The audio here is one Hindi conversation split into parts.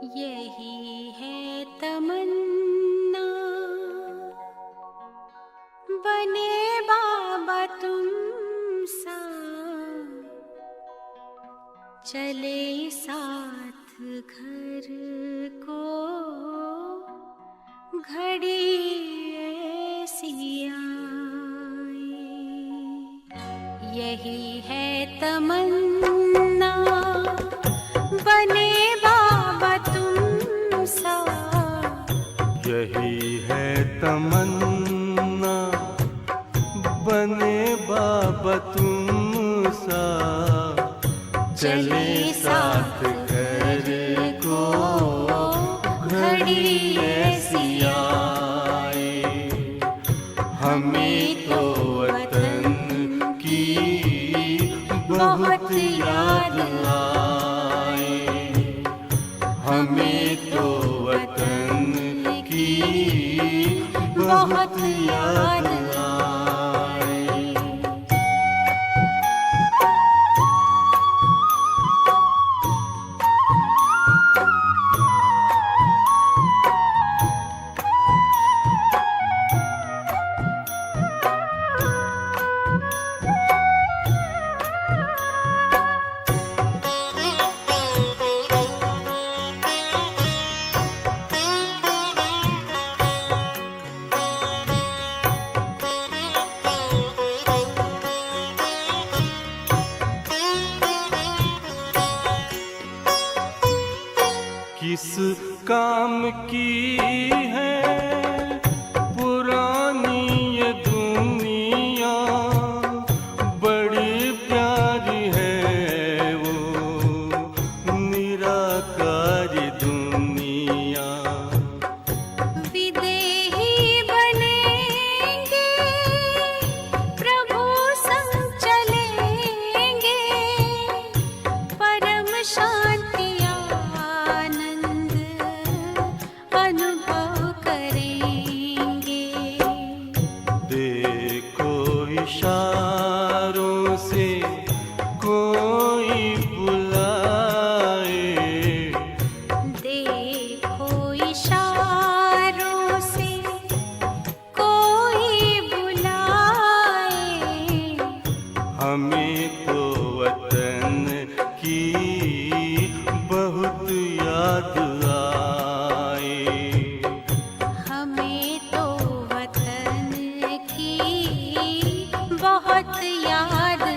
यही है तमन्ना, बने बाबा तुम सा, चले साथ घर को घड़ी ऐसी आए। यही है तमन्ना, बने बाबा तुम सा, यही है तमन्ना, बने बाबा तुम सा, चले साथ घर को घड़ी ऐसी आए। हमें तो वतन की बहुत याद आए, हमें तो वतन की बहुत याद आए। किस काम की है पुरानी ये दुनिया, बड़ी प्यारी है वो निराकारी दुनिया। विदेही बनेंगे प्रभु संग चलेंगे, परम शांति अनुभव करेंगे। देखो इशारों से कोई बुलाए, देखो इशारों से कोई बुलाए। हमें तो वतन की बहुत याद आए, हमें तो वतन की बहुत याद आए।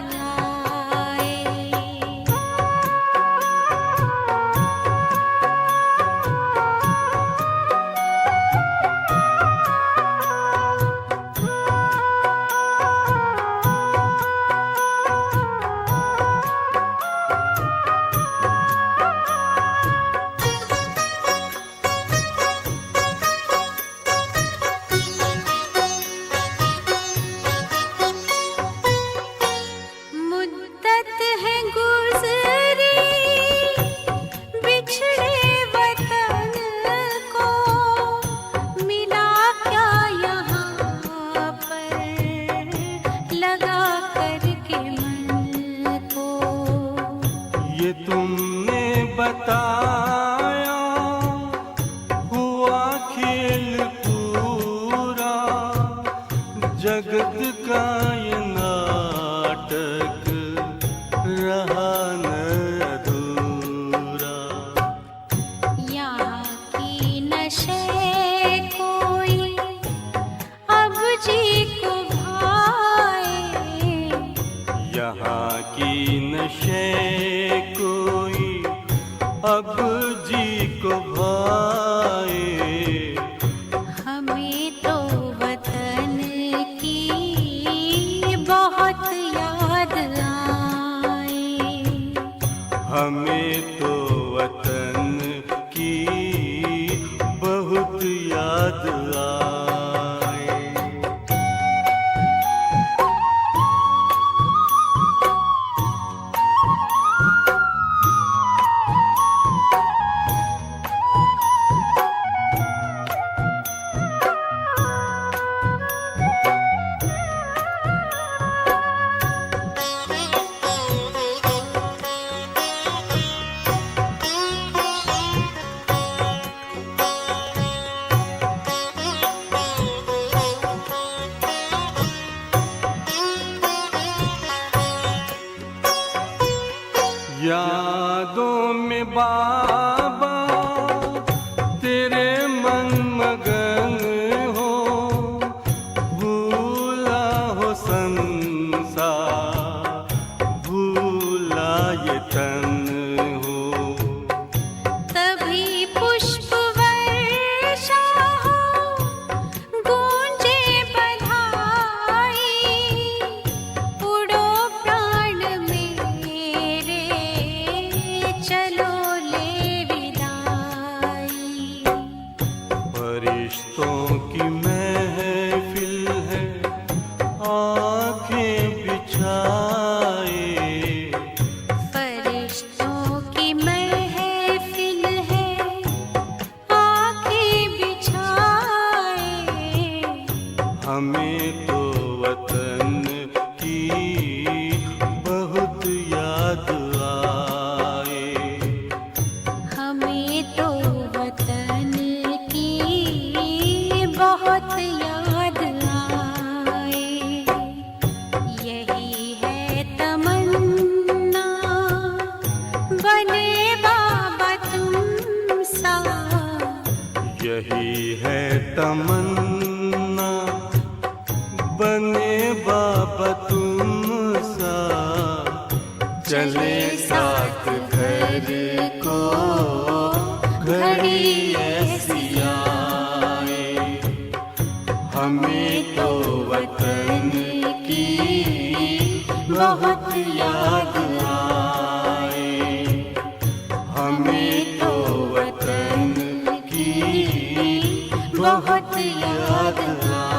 मुद्दत है गुज़री बिछड़े वतन को, मिला क्या यहाँ पर लगा करके मन को। ये तुमने बताया हुआ खेल पूरा, जगत का ये नाटक रहा न अधूरा। यहाँ की नशे कोई अब जी को भाए, यहाँ की नशे कोई अब जी को भाए। हमें तो वतन की बहुत याद आए, हमें तो वतन की बहुत याद आए। में बाबा तेरे मन मगन हो, भूला हो संसार, भूला ये तन हो। तभी पुष्प वर्षा हो, गूंजे बधाई, उड़ो प्राण मेरे, चलो ले विदाई। फरिश्तों की महफिल है, आंखें बिछाए, फरिश्तों की महफिल है, आंखें बिछाए। हमें तो वतन की बहुत याद आए। हमें तो वतन की बहुत याद आए। यही है तमन्ना, बने बाबा तुम सा। यही है तमन्ना, बने बाबा तुम सा। चले साथ घर को घड़ी ऐसी आए। हमें तो वतन की बहुत याद आए। हमें तो वतन की बहुत याद आए।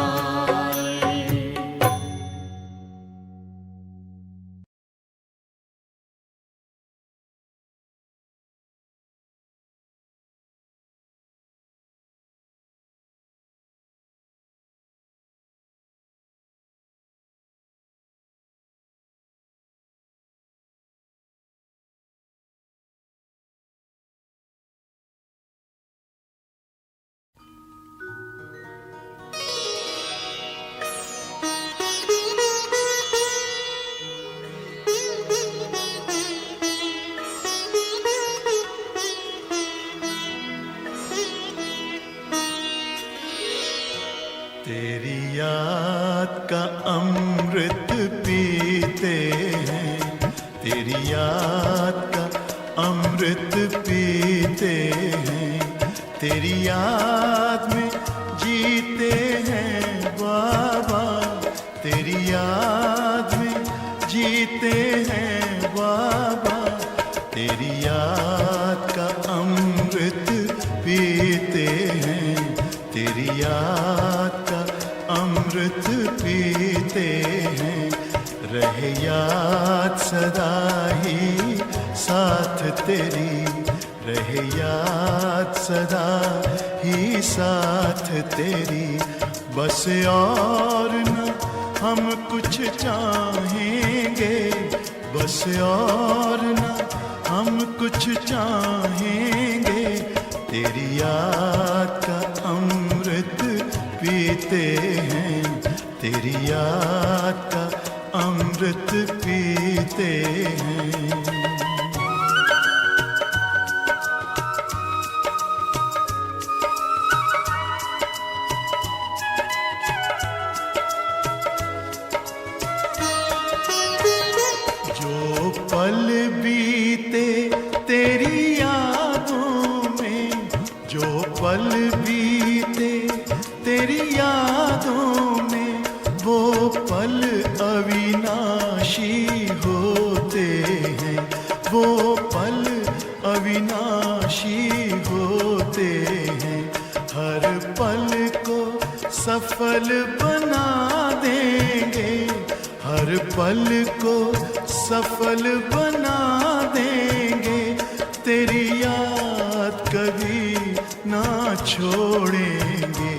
तेरी याद का अमृत पीते हैं, तेरी याद का अमृत पीते हैं, तेरी याद में जीते हैं बाबा, तेरी याद में जीते हैं बाबा, तेरी याद का अमृत पीते हैं, तेरी याद का अमृत पीते हैं। रहे याद सदा ही साथ तेरी, रहे याद सदा ही साथ तेरी। बस और न हम कुछ चाहेंगे, बस और न हम कुछ चाहेंगे, तेरी याद का अमृत पीते हैं, तेरी याद का अमृत पीते हैं। जो पल बीते तेरी यादों में, जो पल बीते तेरी यादों में, वो पल अविनाशी होते हैं, वो पल अविनाशी होते हैं। हर पल को सफल बना देंगे, हर पल को सफल बना देंगे, तेरी याद कभी ना छोड़ेंगे,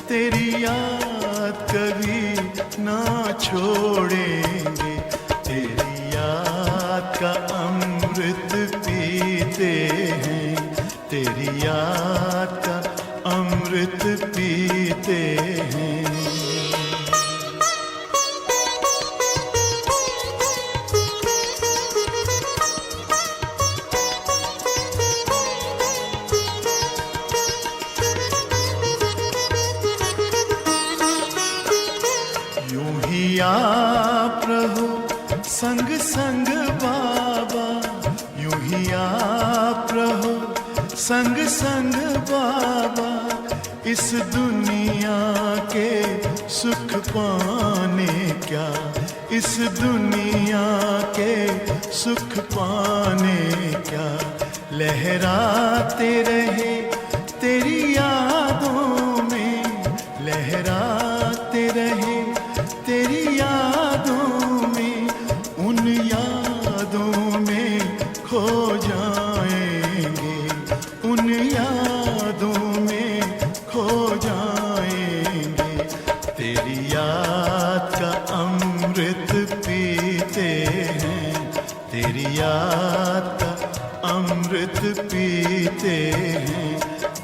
तेरी याद कभी ना छोड़ेंगे। तेरी याद का अमृत पीते हैं, तेरी याद का अमृत पीते हैं। आप रहो संग संग बाबा, यूं ही आप रहो संग संग बाबा। इस दुनिया के सुख पाने क्या, इस दुनिया के सुख पाने क्या, लहराते रहे तेरी यादों में, लहराते रहे तेरी यादों में, उन यादों में खो जाएंगे, उन यादों में खो जाएंगे। तेरी याद का अमृत पीते हैं, तेरी याद का अमृत पीते हैं,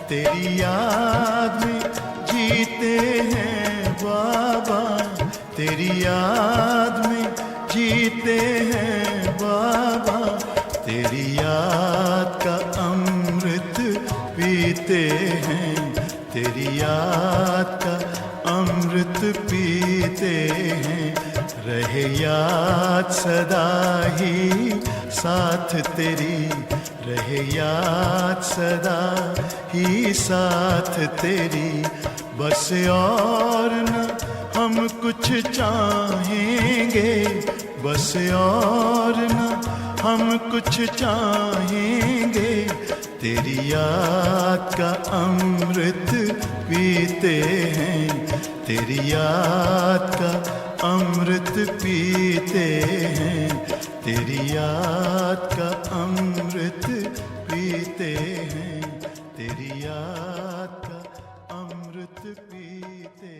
तेरी याद में जीते हैं बाबा, तेरी याद में जीते हैं बाबा। तेरी याद का अमृत पीते हैं, तेरी याद का अमृत पीते हैं। रहे याद सदा ही साथ तेरी, रहे याद सदा ही साथ तेरी। बस और न हम कुछ चाहेंगे, बस और न हम कुछ चाहेंगे, तेरी याद का अमृत पीते हैं, तेरी याद का अमृत पीते हैं, तेरी याद का अमृत पीते हैं, तेरी याद का अमृत पीते हैं।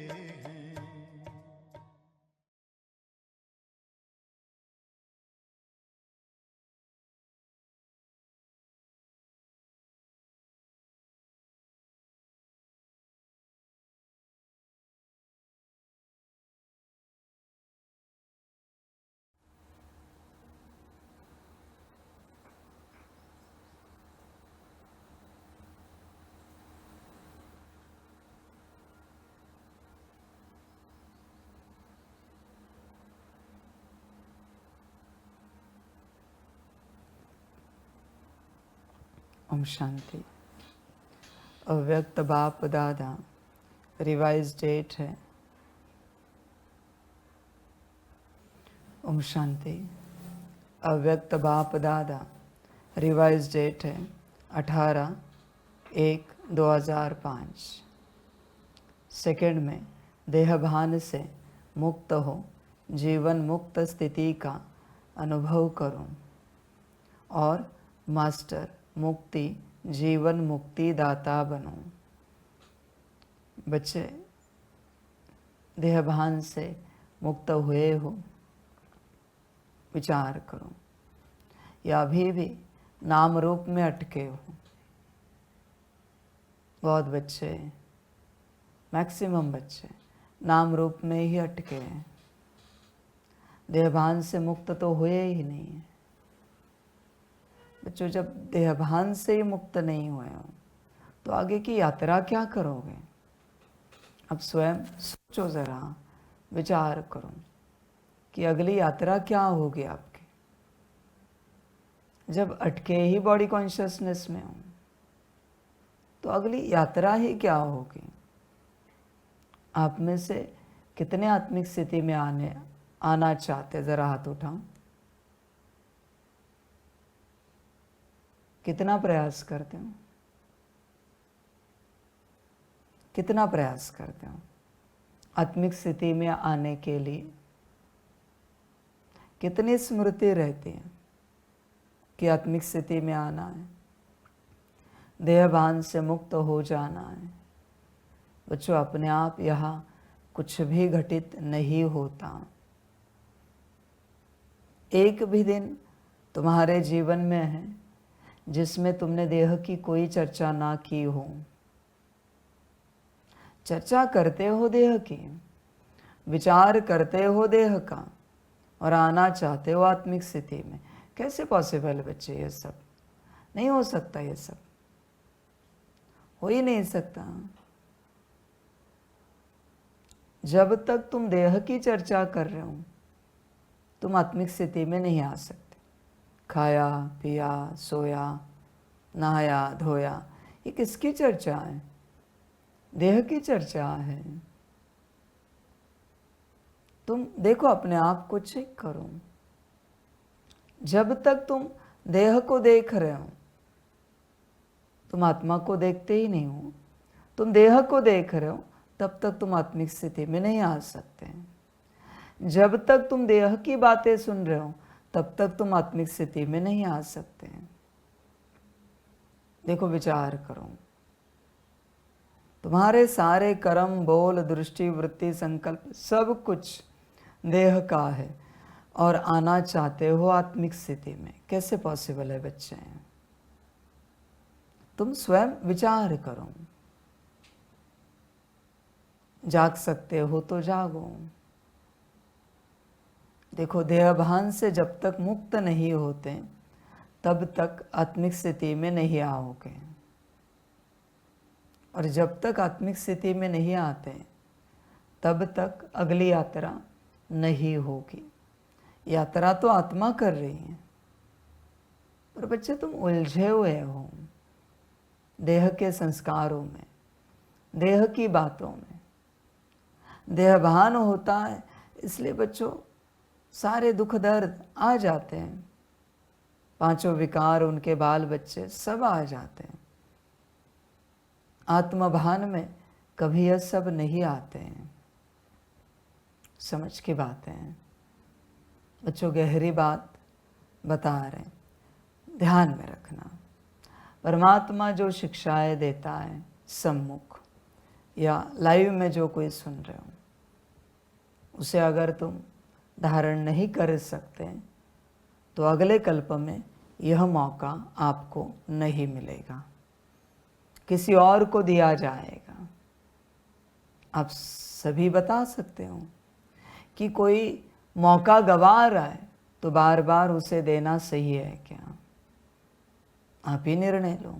ओम शांति। अव्यक्त बाप दादा रिवाइज डेट है। ओम शांति। अव्यक्त बाप दादा रिवाइज डेट है 18/1/2005। सेकंड में देहभान से मुक्त हो जीवन मुक्त स्थिति का अनुभव करो और मास्टर मुक्ति जीवन मुक्ति दाता बनो। बच्चे देहभान से मुक्त हुए हो, विचार करो, या अभी भी नाम रूप में अटके हो। बहुत बच्चे, मैक्सिमम बच्चे नाम रूप में ही अटके हैं, देहभान से मुक्त तो हुए ही नहीं है। बच्चों, जब देहभान से ही मुक्त नहीं हुए हो तो आगे की यात्रा क्या करोगे? अब स्वयं सोचो, जरा विचार करो कि अगली यात्रा क्या होगी आपकी। जब अटके ही बॉडी कॉन्शियसनेस में हो तो अगली यात्रा ही क्या होगी? आप में से कितने आत्मिक स्थिति में आना चाहते? जरा हाथ उठाओ। कितना प्रयास करते हो? कितना प्रयास करते हो आत्मिक स्थिति में आने के लिए? कितनी स्मृति रहती है कि आत्मिक स्थिति में आना है, देहभान से मुक्त हो जाना है? बच्चों, अपने आप यहाँ कुछ भी घटित नहीं होता। एक भी दिन तुम्हारे जीवन में है जिसमें तुमने देह की कोई चर्चा ना की हो। चर्चा करते हो देह की, विचार करते हो देह का, और आना चाहते हो आत्मिक स्थिति में। कैसे पॉसिबल बच्चे? ये सब नहीं हो सकता, ये सब हो ही नहीं सकता। जब तक तुम देह की चर्चा कर रहे हो तुम आत्मिक स्थिति में नहीं आ सकते। खाया पिया सोया नहाया धोया, ये किसकी चर्चा है? देह की चर्चा है। तुम देखो, अपने आप को चेक करो। जब तक तुम देह को देख रहे हो तुम आत्मा को देखते ही नहीं हो। तुम देह को देख रहे हो तब तक तुम आत्मिक स्थिति में नहीं आ सकते। जब तक तुम देह की बातें सुन रहे हो तब तक तुम आत्मिक स्थिति में नहीं आ सकते। देखो, विचार करो, तुम्हारे सारे कर्म बोल दृष्टि वृत्ति संकल्प सब कुछ देह का है और आना चाहते हो आत्मिक स्थिति में। कैसे पॉसिबल है बच्चे? तुम स्वयं विचार करो। जाग सकते हो तो जागो। देखो, देहभान से जब तक मुक्त नहीं होते तब तक आत्मिक स्थिति में नहीं आओगे, और जब तक आत्मिक स्थिति में नहीं आते तब तक अगली यात्रा नहीं होगी। यात्रा तो आत्मा कर रही है, पर बच्चे तुम उलझे हुए हो देह के संस्कारों में, देह की बातों में। देहभान होता है इसलिए बच्चों सारे दुख दर्द आ जाते हैं। पांचों विकार, उनके बाल बच्चे सब आ जाते हैं। आत्मभान में कभी यह सब नहीं आते हैं। समझ की बातें हैं बच्चों, गहरी बात बता रहे हैं, ध्यान में रखना। परमात्मा जो शिक्षाएं देता है सम्मुख या लाइव में जो कोई सुन रहे हो, उसे अगर तुम धारण नहीं कर सकते तो अगले कल्प में यह मौका आपको नहीं मिलेगा, किसी और को दिया जाएगा। आप सभी बता सकते हो कि कोई मौका गवा रहा है तो बार बार उसे देना सही है क्या? आप ही निर्णय लो।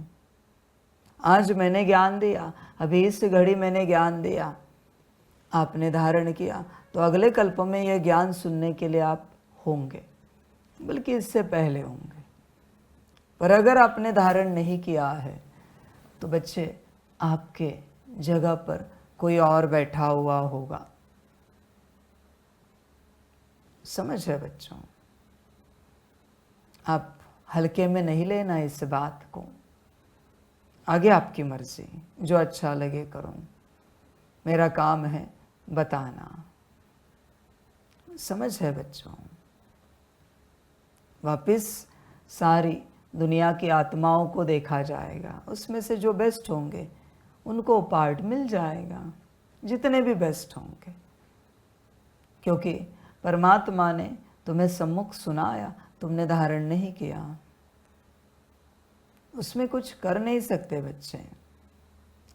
आज मैंने ज्ञान दिया, अभी इस घड़ी मैंने ज्ञान दिया, आपने धारण किया, तो अगले कल्प में यह ज्ञान सुनने के लिए आप होंगे, बल्कि इससे पहले होंगे। पर अगर आपने धारण नहीं किया है तो बच्चे आपके जगह पर कोई और बैठा हुआ होगा। समझ है बच्चों? आप हल्के में नहीं लेना इस बात को। आगे आपकी मर्जी, जो अच्छा लगे करो, मेरा काम है बताना। समझ है बच्चों? वापिस सारी दुनिया की आत्माओं को देखा जाएगा, उसमें से जो बेस्ट होंगे उनको पार्ट मिल जाएगा, जितने भी बेस्ट होंगे। क्योंकि परमात्मा ने तुम्हें सम्मुख सुनाया, तुमने धारण नहीं किया, उसमें कुछ कर नहीं सकते बच्चे।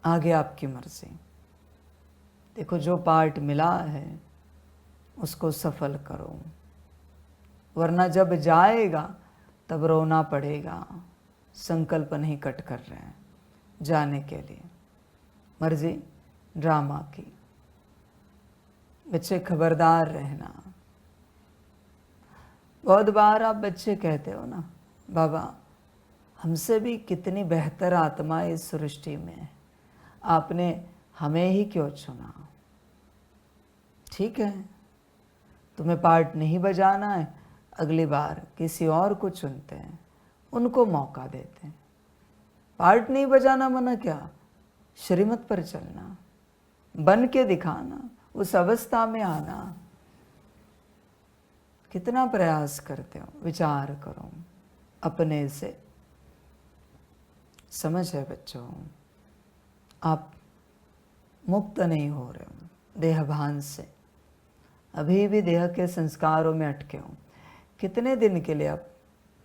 आगे आपकी मर्जी। देखो, जो पार्ट मिला है उसको सफल करो, वरना जब जाएगा तब रोना पड़ेगा। संकल्प नहीं कट कर रहे हैं जाने के लिए, मर्जी ड्रामा की। बच्चे खबरदार रहना। बहुत बार आप बच्चे कहते हो ना, बाबा हमसे भी कितनी बेहतर आत्मा इस सृष्टि में है, आपने हमें ही क्यों चुना? ठीक है, तुम्हें पार्ट नहीं बजाना है, अगली बार किसी और को चुनते हैं, उनको मौका देते हैं। पार्ट नहीं बजाना मना क्या? श्रीमत पर चलना, बन के दिखाना, उस अवस्था में आना। कितना प्रयास करते हो? विचार करो अपने से। समझ है बच्चों? आप मुक्त नहीं हो रहे हो देहभान से, अभी भी देह के संस्कारों में अटके हो। कितने दिन के लिए? आप,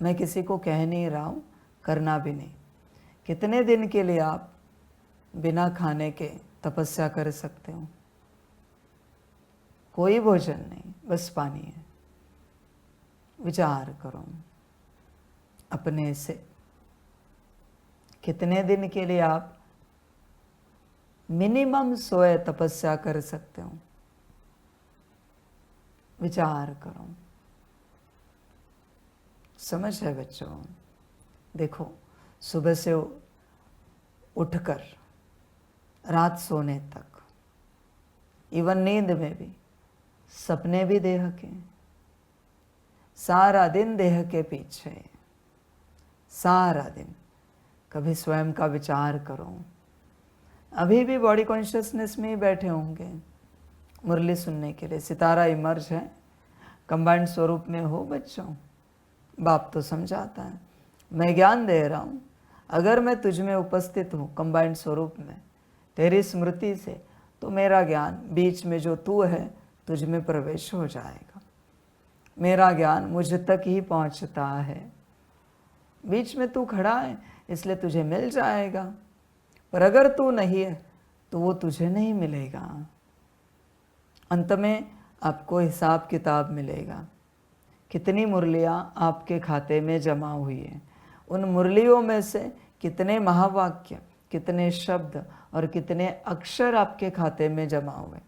मैं किसी को कह नहीं रहा हूँ, करना भी नहीं। कितने दिन के लिए आप बिना खाने के तपस्या कर सकते हो? कोई भोजन नहीं, बस पानी है। विचार करो अपने से। कितने दिन के लिए आप मिनिमम सोए तपस्या कर सकते हो? विचार करो। समझ है बच्चों? देखो, सुबह से उठकर रात सोने तक, इवन नींद में भी, सपने भी देह के, सारा दिन देह के पीछे, सारा दिन। कभी स्वयं का विचार करो। अभी भी बॉडी कॉन्शियसनेस में ही बैठे होंगे मुरली सुनने के लिए। सितारा इमर्ज है, कंबाइंड स्वरूप में हो बच्चों। बाप तो समझाता है, मैं ज्ञान दे रहा हूँ, अगर मैं तुझ में उपस्थित हूँ कंबाइंड स्वरूप में, तेरी स्मृति से, तो मेरा ज्ञान बीच में जो तू है तुझ में प्रवेश हो जाएगा। मेरा ज्ञान मुझ तक ही पहुँचता है। बीच में तू खड़ा है इसलिए तुझे मिल जाएगा, पर अगर तू नहीं है तो वो तुझे नहीं मिलेगा। अंत में आपको हिसाब किताब मिलेगा, कितनी मुरलियाँ आपके खाते में जमा हुई है, उन मुरलियों में से कितने महावाक्य, कितने शब्द और कितने अक्षर आपके खाते में जमा हुए।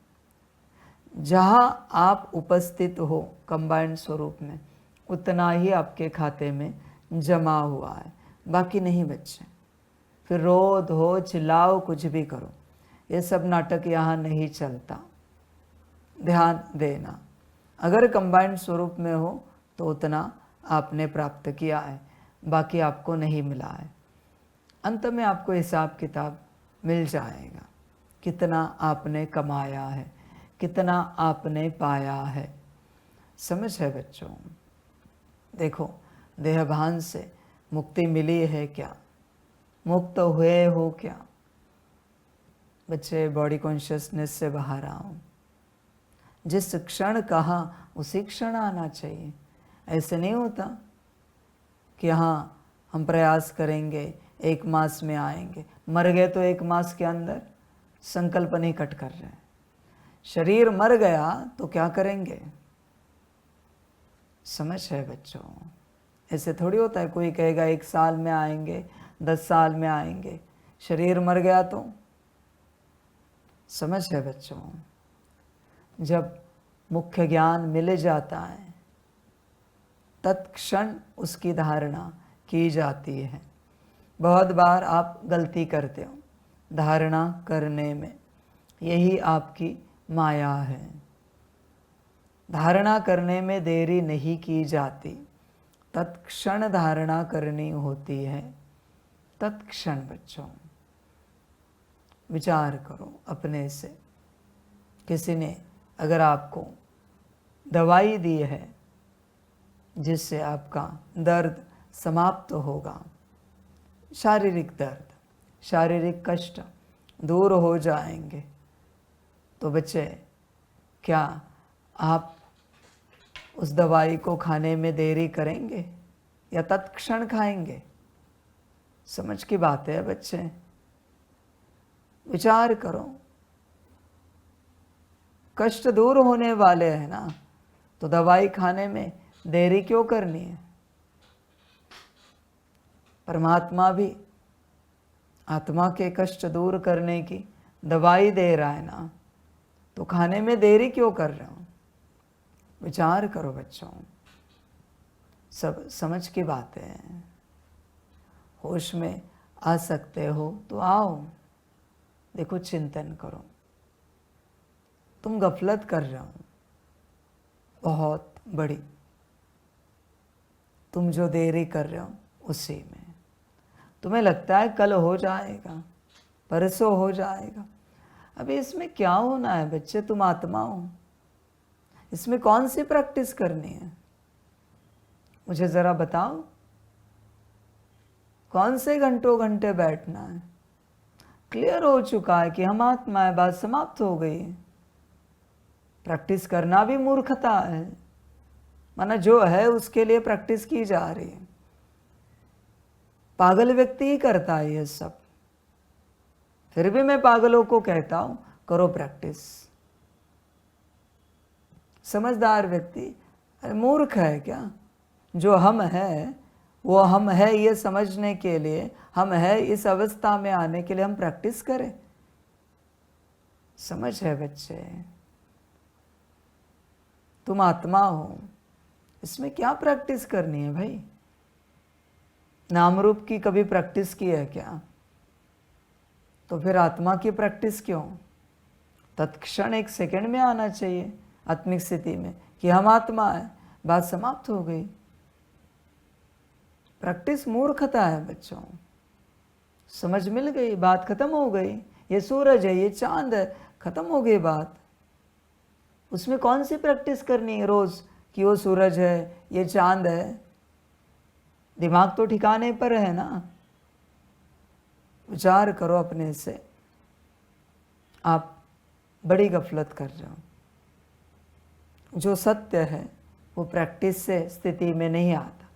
जहाँ आप उपस्थित हो कंबाइंड स्वरूप में, उतना ही आपके खाते में जमा हुआ है, बाकी नहीं बच्चे। फिर रो धो चिल्लाओ कुछ भी करो, ये सब नाटक यहाँ नहीं चलता। ध्यान देना, अगर कंबाइंड स्वरूप में हो तो उतना आपने प्राप्त किया है, बाकी आपको नहीं मिला है। अंत में आपको हिसाब किताब मिल जाएगा, कितना आपने कमाया है, कितना आपने पाया है। समझ है बच्चों? देखो, देहभान से मुक्ति मिली है क्या? मुक्त हुए हो क्या? बच्चे, बॉडी कॉन्शियसनेस से बाहर आओ। जिस क्षण कहा उसी क्षण आना चाहिए। ऐसे नहीं होता कि हाँ हम प्रयास करेंगे 1 मास में आएंगे, मर गए तो 1 मास के अंदर। संकल्प नहीं कट कर रहे। शरीर मर गया तो क्या करेंगे? समझ है बच्चों? ऐसे थोड़ी होता है कोई कहेगा 1 साल में आएंगे, 10 साल में आएंगे, शरीर मर गया तो। समझ है बच्चों? जब मुख्य ज्ञान मिल जाता है तत्क्षण उसकी धारणा की जाती है। बहुत बार आप गलती करते हो धारणा करने में, यही आपकी माया है। धारणा करने में देरी नहीं की जाती, तत्क्षण धारणा करनी होती है। तत्क्षण बच्चों, विचार करो अपने से। किसी ने अगर आपको दवाई दी है जिससे आपका दर्द समाप्त होगा, शारीरिक दर्द, शारीरिक कष्ट दूर हो जाएंगे, तो बच्चे क्या आप उस दवाई को खाने में देरी करेंगे या तत्क्षण खाएंगे? समझ की बात है बच्चे, विचार करो। कष्ट दूर होने वाले हैं ना, तो दवाई खाने में देरी क्यों करनी है? परमात्मा भी आत्मा के कष्ट दूर करने की दवाई दे रहा है ना, तो खाने में देरी क्यों कर रहे हो? विचार करो बच्चों, सब समझ की बात है। होश में आ सकते हो तो आओ। देखो, चिंतन करो, तुम गफलत कर रहे हो बहुत बड़ी। तुम जो देरी कर रहे हो उसी में तुम्हें लगता है कल हो जाएगा, परसों हो जाएगा। अभी इसमें क्या होना है बच्चे? तुम आत्मा हो, इसमें कौन सी प्रैक्टिस करनी है? मुझे ज़रा बताओ, कौन से घंटों घंटे बैठना है? क्लियर हो चुका है कि हम आत्मा है, बात समाप्त हो गई है। प्रैक्टिस करना भी मूर्खता है, माना जो है उसके लिए प्रैक्टिस की जा रही है। पागल व्यक्ति ही करता है ये सब। फिर भी मैं पागलों को कहता हूं, करो प्रैक्टिस। समझदार व्यक्ति अरे मूर्ख है क्या? जो हम है वो हम है ये समझने के लिए, हम है इस अवस्था में आने के लिए हम प्रैक्टिस करें। समझ है बच्चे? तुम आत्मा हो, इसमें क्या प्रैक्टिस करनी है भाई? नाम रूप की कभी प्रैक्टिस की है क्या? तो फिर आत्मा की प्रैक्टिस क्यों? तत्क्षण एक सेकंड में आना चाहिए आत्मिक स्थिति में कि हम आत्मा है, बात समाप्त हो गई। प्रैक्टिस मूर्खता है बच्चों। समझ मिल गई, बात खत्म हो गई। ये सूरज है, ये चांद है, खत्म हो गई बात। उसमें कौन सी प्रैक्टिस करनी है रोज कि वो सूरज है, ये चांद है? दिमाग तो ठिकाने पर है ना। विचार करो अपने से, आप बड़ी गफलत कर रहे हो। जो सत्य है वो प्रैक्टिस से स्थिति में नहीं आता।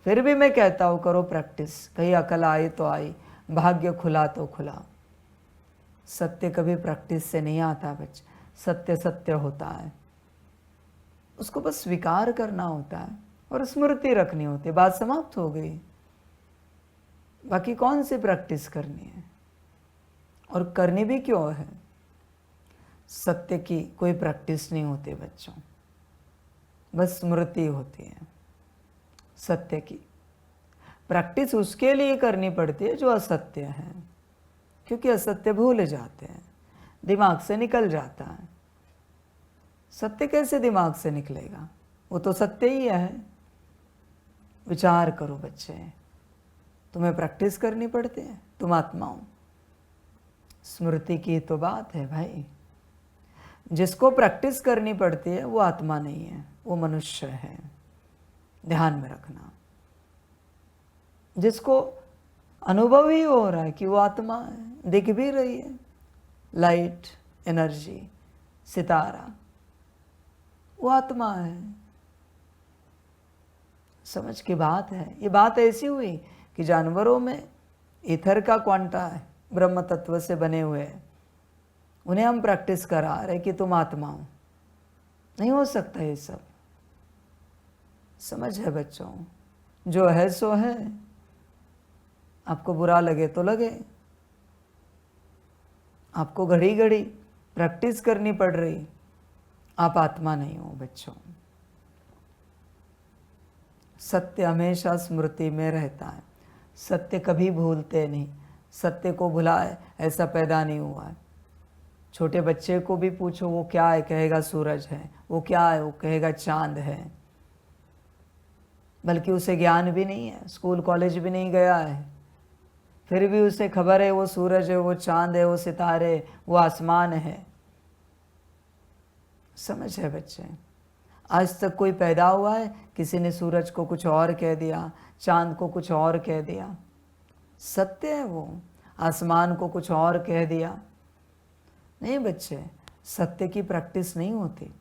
फिर भी मैं कहता हूँ करो प्रैक्टिस, कहीं अकल आई तो आई, भाग्य खुला तो खुला। सत्य कभी प्रैक्टिस से नहीं आता बच्चे। सत्य सत्य होता है, उसको बस स्वीकार करना होता है और स्मृति रखनी होती है, बात समाप्त हो गई। बाकी कौन सी प्रैक्टिस करनी है? और करनी भी क्यों है? सत्य की कोई प्रैक्टिस नहीं होती बच्चों, बस स्मृति होती है। सत्य की प्रैक्टिस उसके लिए करनी पड़ती है जो असत्य है, क्योंकि असत्य भूल जाते हैं, दिमाग से निकल जाता है। सत्य कैसे दिमाग से निकलेगा? वो तो सत्य ही है। विचार करो बच्चे, तुम्हें प्रैक्टिस करनी पड़ती है, तुम आत्मा हो। स्मृति की तो बात है भाई। जिसको प्रैक्टिस करनी पड़ती है वो आत्मा नहीं है, वो मनुष्य है। ध्यान में रखना। जिसको अनुभव ही हो रहा है कि वो आत्मा है, दिख भी रही है, लाइट, एनर्जी, सितारा, वो आत्मा है। समझ की बात है। ये बात ऐसी हुई कि जानवरों में ईथर का क्वांटा है, ब्रह्म तत्व से बने हुए हैं, उन्हें हम प्रैक्टिस करा रहे कि तुम आत्मा हो। नहीं हो सकता ये सब। समझ है बच्चों? जो है सो है। आपको बुरा लगे तो लगे, आपको घड़ी घड़ी प्रैक्टिस करनी पड़ रही, आप आत्मा नहीं हो बच्चों। सत्य हमेशा स्मृति में रहता है। सत्य कभी भूलते नहीं। सत्य को भुलाए ऐसा पैदा नहीं हुआ है। छोटे बच्चे को भी पूछो वो क्या है, कहेगा सूरज है। वो क्या है, वो कहेगा चांद है। बल्कि उसे ज्ञान भी नहीं है, स्कूल कॉलेज भी नहीं गया है, फिर भी उसे खबर है वो सूरज है, वो चांद है, वो सितारे, वो आसमान है। समझ है बच्चे? आज तक कोई पैदा हुआ है किसी ने सूरज को कुछ और कह दिया, चांद को कुछ और कह दिया? सत्य है वो। आसमान को कुछ और कह दिया? नहीं बच्चे, सत्य की प्रैक्टिस नहीं होती।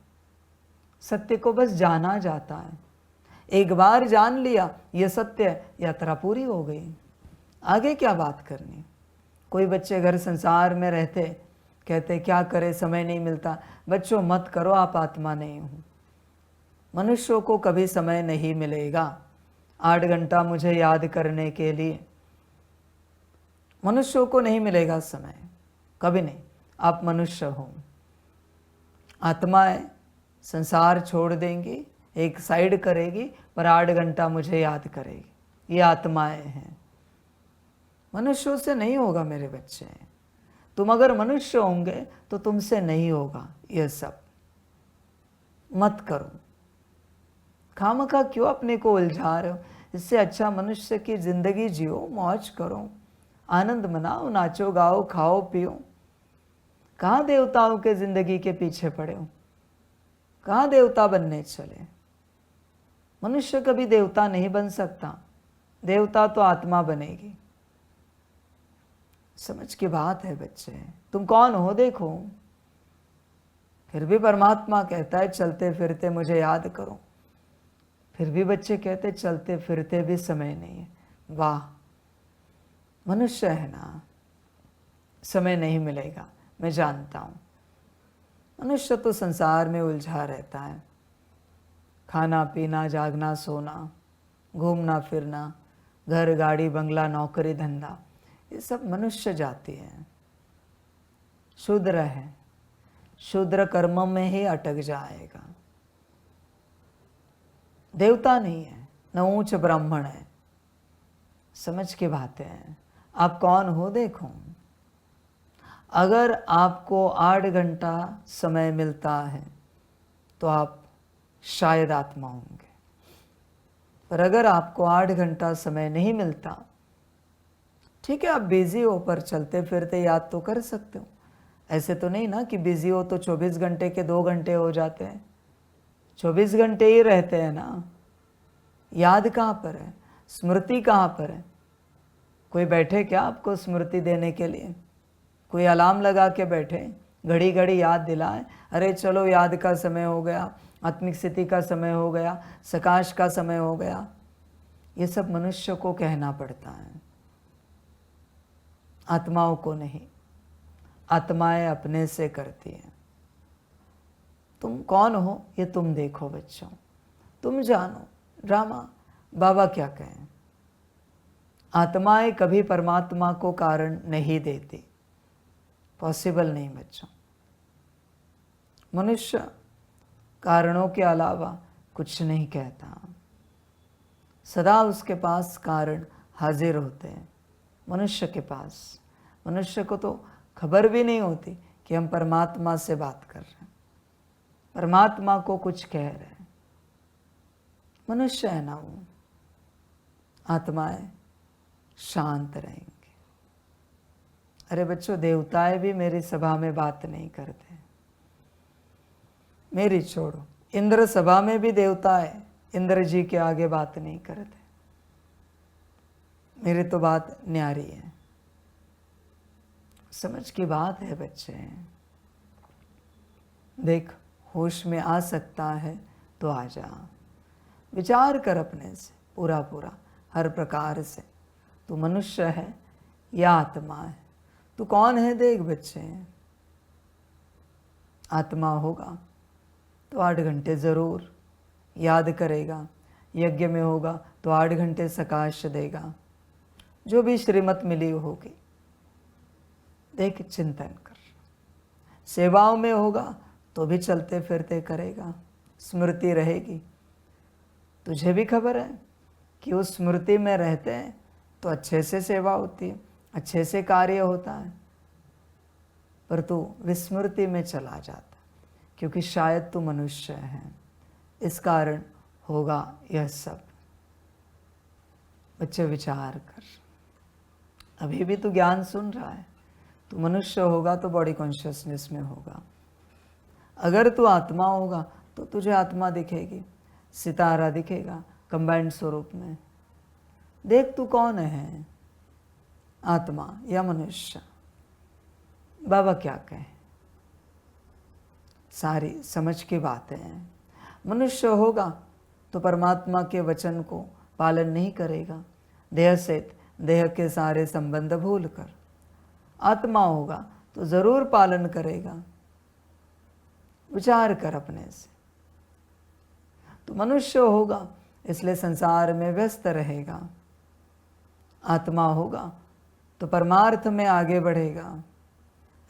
सत्य को बस जाना जाता है। एक बार जान लिया ये सत्य है, यात्रा पूरी हो गई। आगे क्या बात करनी? कोई बच्चे घर संसार में रहते, कहते क्या करे, समय नहीं मिलता। बच्चों मत करो, आप आत्मा नहीं हो। मनुष्यों को कभी समय नहीं मिलेगा 8 घंटा मुझे याद करने के लिए। मनुष्यों को नहीं मिलेगा समय, कभी नहीं। आप मनुष्य हो, आत्माएं संसार छोड़ देंगी, एक साइड करेगी, पर 8 घंटा मुझे याद करेगी। ये आत्माएं हैं। मनुष्यों से नहीं होगा मेरे बच्चे। तुम अगर मनुष्य होंगे तो तुमसे नहीं होगा यह सब। मत करो। खामखा क्यों अपने को उलझा रहे हो? इससे अच्छा मनुष्य की जिंदगी जियो, मौज करो, आनंद मनाओ, नाचो गाओ, खाओ पियो। कहाँ देवताओं के जिंदगी के पीछे पड़े हो? कहाँ देवता बनने चले? मनुष्य कभी देवता नहीं बन सकता। देवता तो आत्मा बनेगी। समझ की बात है बच्चे। तुम कौन हो देखो। फिर भी परमात्मा कहता है चलते फिरते मुझे याद करो। फिर भी बच्चे कहते चलते फिरते भी समय नहीं है। वाह, मनुष्य है ना, समय नहीं मिलेगा, मैं जानता हूँ। मनुष्य तो संसार में उलझा रहता है। खाना पीना, जागना सोना, घूमना फिरना, घर गाड़ी बंगला, नौकरी धंधा, ये सब मनुष्य जाति है। शूद्र है, शूद्र कर्म में ही अटक जाएगा। देवता नहीं है, न ऊंच ब्राह्मण है। समझ की बातें हैं। आप कौन हो देखो। अगर आपको 8 घंटा समय मिलता है तो आप शायद आत्मा होंगे, पर अगर आपको 8 घंटा समय नहीं मिलता, ठीक है आप बिजी हो पर चलते फिरते याद तो कर सकते हो। ऐसे तो नहीं ना कि बिजी हो तो 24 घंटे के 2 घंटे हो जाते हैं, 24 घंटे ही रहते हैं ना। याद कहाँ पर है, स्मृति कहाँ पर है? कोई बैठे क्या आपको स्मृति देने के लिए? कोई अलार्म लगा के बैठे, घड़ी घड़ी याद दिलाए, अरे चलो याद का समय हो गया, आत्मिक स्थिति का समय हो गया, सकाश का समय हो गया। ये सब मनुष्य को कहना पड़ता है, आत्माओं को नहीं। आत्माएं अपने से करती हैं। तुम कौन हो ये तुम देखो बच्चों, तुम जानो। ड्रामा बाबा क्या कहें, आत्माएं कभी परमात्मा को कारण नहीं देती, पॉसिबल नहीं बच्चों। मनुष्य कारणों के अलावा कुछ नहीं कहता, सदा उसके पास कारण हाजिर होते हैं। मनुष्य के पास, मनुष्य को तो खबर भी नहीं होती कि हम परमात्मा से बात कर रहे हैं, परमात्मा को कुछ कह रहे हैं। मनुष्य है ना वो। आत्माएं शांत रहेंगे। अरे बच्चों, देवताएं भी मेरी सभा में बात नहीं करते, मेरी छोड़ो। इंद्र सभा में भी देवता है, इंद्र जी के आगे बात नहीं करते। मेरी तो बात न्यारी है। समझ की बात है बच्चे। देख, होश में आ सकता है तो आ जा, विचार कर अपने से पूरा पूरा, हर प्रकार से। तू मनुष्य है या आत्मा है? तू कौन है देख बच्चे। आत्मा होगा तो 8 घंटे जरूर याद करेगा, यज्ञ में होगा तो 8 घंटे सकाश देगा, जो भी श्रीमत मिली होगी। देख, चिंतन कर। सेवाओं में होगा तो भी चलते फिरते करेगा, स्मृति रहेगी। तुझे भी खबर है कि उस स्मृति में रहते हैं तो अच्छे से सेवा होती है, अच्छे से कार्य होता है, पर तू विस्मृति में चला जाता, क्योंकि शायद तू मनुष्य है, इस कारण होगा यह सब। बच्चे विचार कर। अभी भी तू ज्ञान सुन रहा है। तू मनुष्य होगा तो बॉडी कॉन्शियसनेस में होगा। अगर तू आत्मा होगा तो तुझे आत्मा दिखेगी, सितारा दिखेगा कंबाइंड स्वरूप में। देख तू कौन है, आत्मा या मनुष्य। बाबा क्या कहे, सारी समझ की बातें हैं। मनुष्य होगा तो परमात्मा के वचन को पालन नहीं करेगा, देह से देह के सारे संबंध भूल कर। आत्मा होगा तो जरूर पालन करेगा। विचार कर अपने से। तो मनुष्य होगा इसलिए संसार में व्यस्त रहेगा, आत्मा होगा तो परमार्थ में आगे बढ़ेगा,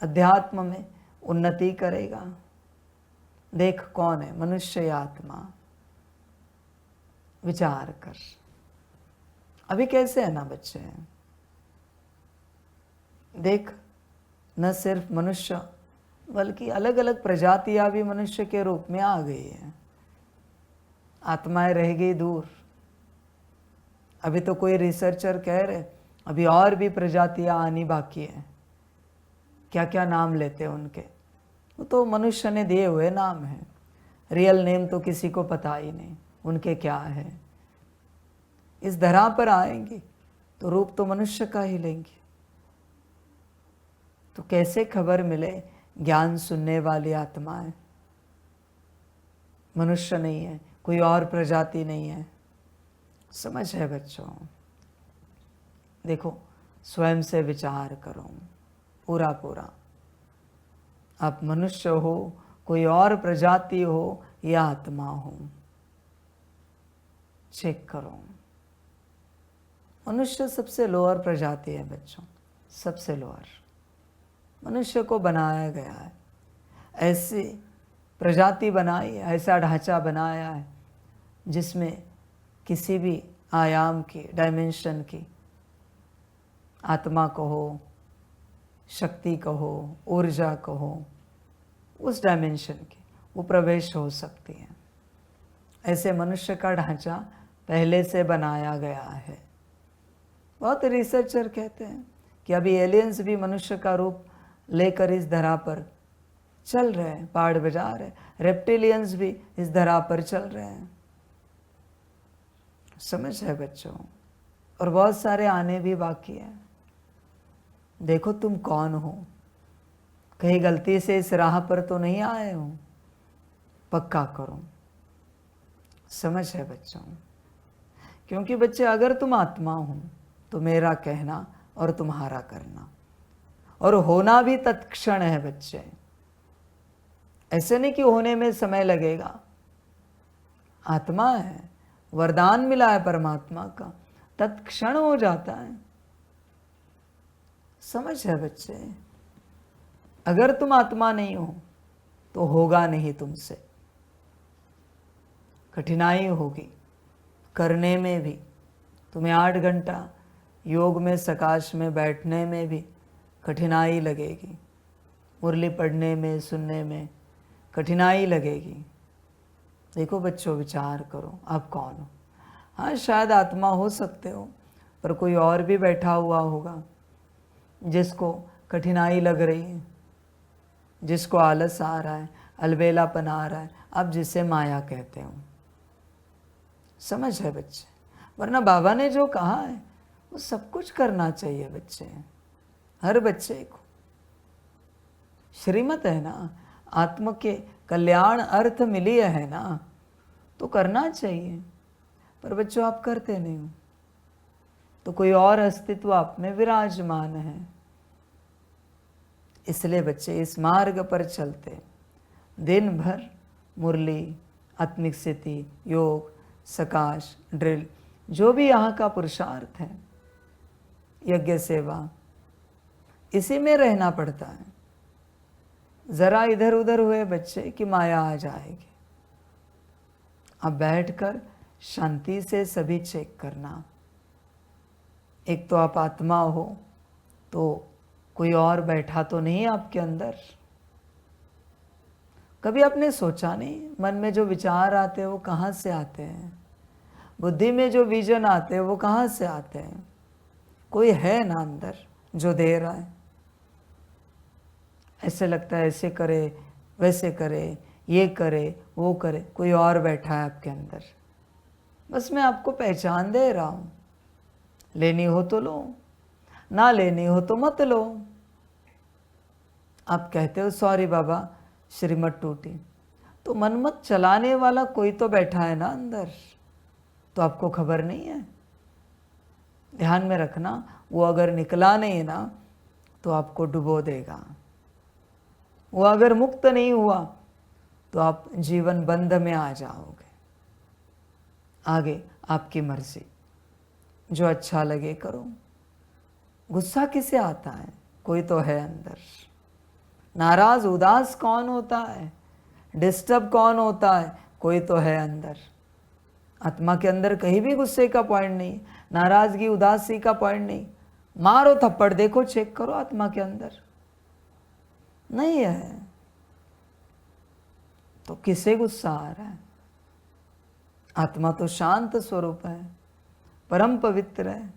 अध्यात्म में उन्नति करेगा। देख कौन है, मनुष्य या आत्मा। विचार कर। अभी कैसे है ना बच्चे, देख न सिर्फ मनुष्य बल्कि अलग अलग प्रजातियां भी मनुष्य के रूप में आ गई है। आत्माएं रह गई दूर। अभी तो कोई रिसर्चर कह रहे अभी और भी प्रजातियां आनी बाकी है। क्या क्या नाम लेते हैं उनके, वो तो मनुष्य ने दिए हुए नाम है, रियल नेम तो किसी को पता ही नहीं उनके क्या है। इस धरा पर आएंगी तो रूप तो मनुष्य का ही लेंगी। तो कैसे खबर मिले ज्ञान सुनने वाली आत्माएं? मनुष्य नहीं है, कोई और प्रजाति नहीं है। समझ है बच्चों? देखो, स्वयं से विचार करो पूरा पूरा। आप मनुष्य हो, कोई और प्रजाति हो या आत्मा हो, चेक करो। मनुष्य सबसे लोअर प्रजाति है बच्चों, सबसे लोअर। मनुष्य को बनाया गया है, ऐसी प्रजाति बनाई है, ऐसा ढांचा बनाया है जिसमें किसी भी आयाम की, डायमेंशन की, आत्मा कहो, शक्ति कहो, ऊर्जा कहो, उस डायमेंशन की वो प्रवेश हो सकती है। ऐसे मनुष्य का ढांचा पहले से बनाया गया है। बहुत रिसर्चर कहते हैं कि अभी एलियंस भी मनुष्य का रूप लेकर इस धरा पर चल रहे हैं, पहाड़ बजा रहे हैं। रेप्टिलियंस भी इस धरा पर चल रहे हैं। समझ है बच्चों? और बहुत सारे आने भी बाकी हैं। देखो तुम कौन हो, कहीं गलती से इस राह पर तो नहीं आए हो, पक्का करो। समझ है बच्चों? क्योंकि बच्चे अगर तुम आत्मा हो तो मेरा कहना और तुम्हारा करना और होना भी तत्क्षण है बच्चे। ऐसे नहीं कि होने में समय लगेगा। आत्मा है, वरदान मिला है परमात्मा का, तत्क्षण हो जाता है। समझ है बच्चे? अगर तुम आत्मा नहीं हो तो होगा नहीं तुमसे, कठिनाई होगी करने में भी। तुम्हें 8 घंटा योग में, सकाश में बैठने में भी कठिनाई लगेगी, मुरली पढ़ने में, सुनने में कठिनाई लगेगी। देखो बच्चों, विचार करो आप कौन हो। हाँ, शायद आत्मा हो सकते हो, पर कोई और भी बैठा हुआ होगा जिसको कठिनाई लग रही है, जिसको आलस आ रहा है, अलबेलापन आ रहा है, आप जिसे माया कहते हो। समझ है बच्चे? वरना बाबा ने जो कहा है वो सब कुछ करना चाहिए बच्चे, हर बच्चे को। श्रीमत है ना, आत्म के कल्याण अर्थ मिली है ना, तो करना चाहिए। पर बच्चों आप करते नहीं हो, तो कोई और अस्तित्व आप में विराजमान है। इसलिए बच्चे इस मार्ग पर चलते दिन भर मुरली, आत्मिक स्थिति, योग, सकाश, ड्रिल, जो भी यहाँ का पुरुषार्थ है, यज्ञ सेवा, इसी में रहना पड़ता है। जरा इधर उधर हुए बच्चे कि माया आ जाएगी। अब बैठकर शांति से सभी चेक करना। एक तो आप आत्मा हो, तो कोई और बैठा तो नहीं आपके अंदर। कभी आपने सोचा नहीं, मन में जो विचार आते हैं वो कहाँ से आते हैं? बुद्धि में जो विजन आते हैं वो कहाँ से आते हैं? कोई है ना अंदर जो दे रहा है। ऐसे लगता है ऐसे करे, वैसे करे, ये करे, वो करे, कोई और बैठा है आपके अंदर। बस मैं आपको पहचान दे रहा हूँ। लेनी हो तो लो, ना लेनी हो तो मत लो। आप कहते हो सॉरी बाबा, श्रीमत टूटी, तो मनमत चलाने वाला कोई तो बैठा है ना अंदर, तो आपको खबर नहीं है। ध्यान में रखना, वो अगर निकला नहीं ना तो आपको डुबो देगा। वो अगर मुक्त नहीं हुआ तो आप जीवन बंध में आ जाओगे। आगे आपकी मर्जी, जो अच्छा लगे करो। गुस्सा किसे आता है? कोई तो है अंदर। नाराज उदास कौन होता है? डिस्टर्ब कौन होता है? कोई तो है अंदर। आत्मा के अंदर कहीं भी गुस्से का पॉइंट नहीं, नाराजगी, उदासी का पॉइंट नहीं। मारो थप्पड़, देखो, चेक करो आत्मा के अंदर, नहीं है। तो किसे गुस्सा आ रहा है? आत्मा तो शांत स्वरूप है, परम पवित्र है।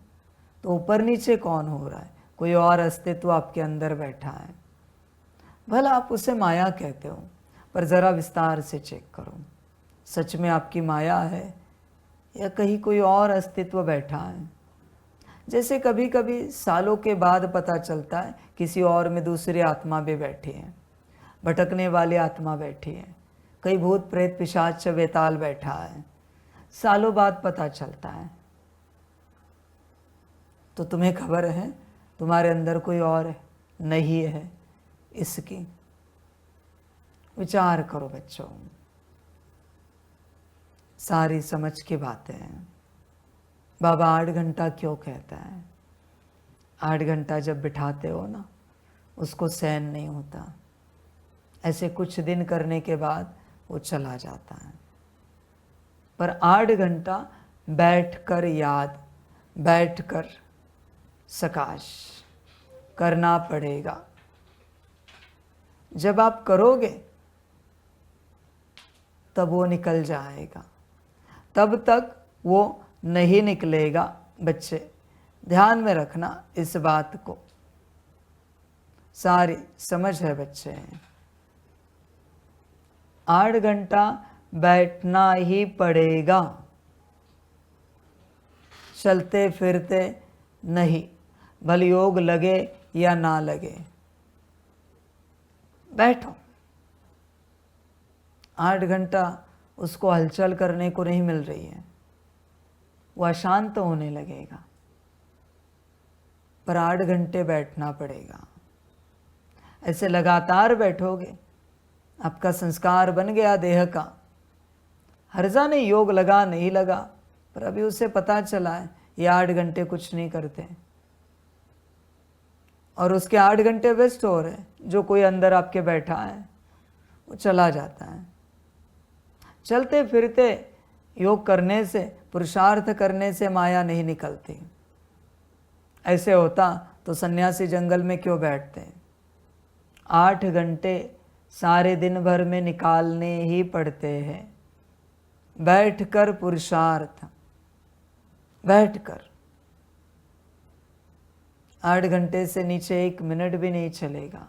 तो ऊपर नीचे कौन हो रहा है? कोई और अस्तित्व आपके अंदर बैठा है। भला आप उसे माया कहते हो, पर जरा विस्तार से चेक करो, सच में आपकी माया है या कहीं कोई और अस्तित्व बैठा है? जैसे कभी कभी सालों के बाद पता चलता है किसी और में दूसरी आत्मा भी बैठी है, भटकने वाली आत्मा बैठी है, कई भूत प्रेत पिशाच वेताल बैठा है, सालों बाद पता चलता है। तो तुम्हें खबर है तुम्हारे अंदर कोई और नहीं है इसकी? विचार करो बच्चों, सारी समझ की बातें हैं। बाबा 8 घंटा क्यों कहता है? 8 घंटा जब बिठाते हो ना, उसको सहन नहीं होता। ऐसे कुछ दिन करने के बाद वो चला जाता है। पर 8 घंटा बैठकर याद, बैठकर सकाश करना पड़ेगा। जब आप करोगे तब वो निकल जाएगा, तब तक वो नहीं निकलेगा। बच्चे ध्यान में रखना इस बात को, सारी समझ है बच्चे। 8 घंटा बैठना ही पड़ेगा, चलते फिरते नहीं, भले योग लगे या ना लगे, बैठो। 8 घंटा उसको हलचल करने को नहीं मिल रही है, वो अशांत होने लगेगा, पर 8 घंटे बैठना पड़ेगा। ऐसे लगातार बैठोगे, आपका संस्कार बन गया देह का। हर्जा नहीं, योग लगा नहीं लगा, पर अभी उसे पता चला है ये 8 घंटे कुछ नहीं करते, और उसके 8 घंटे वेस्ट हो रहे। जो कोई अंदर आपके बैठा है वो चला जाता है। चलते फिरते योग करने से, पुरुषार्थ करने से माया नहीं निकलती। ऐसे होता तो सन्यासी जंगल में क्यों बैठते? 8 घंटे सारे दिन भर में निकालने ही पड़ते हैं, बैठकर पुरुषार्थ, बैठकर। 8 घंटे से नीचे 1 मिनट भी नहीं चलेगा।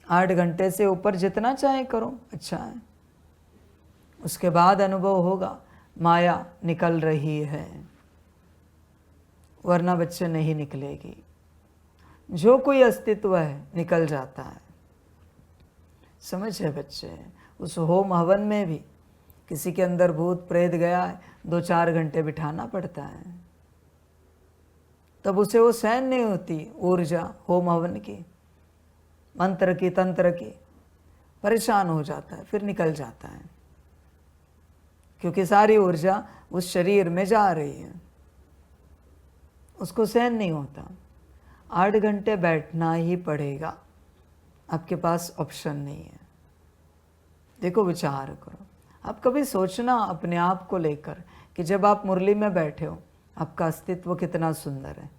8 घंटे से ऊपर जितना चाहे करो, अच्छा है। उसके बाद अनुभव होगा माया निकल रही है, वरना बच्चे नहीं निकलेगी। जो कोई अस्तित्व है निकल जाता है, समझ है बच्चे। उस होम हवन में भी किसी के अंदर भूत प्रेत गया है, 2-4 घंटे बिठाना पड़ता है, तब उसे वो सहन नहीं होती ऊर्जा होम हवन की, मंत्र की, तंत्र की। परेशान हो जाता है, फिर निकल जाता है, क्योंकि सारी ऊर्जा उस शरीर में जा रही है, उसको सहन नहीं होता। 8 घंटे बैठना ही पड़ेगा, आपके पास ऑप्शन नहीं है। देखो, विचार करो, आप कभी सोचना अपने आप को लेकर कि जब आप मुरली में बैठे हो आपका अस्तित्व कितना सुंदर है,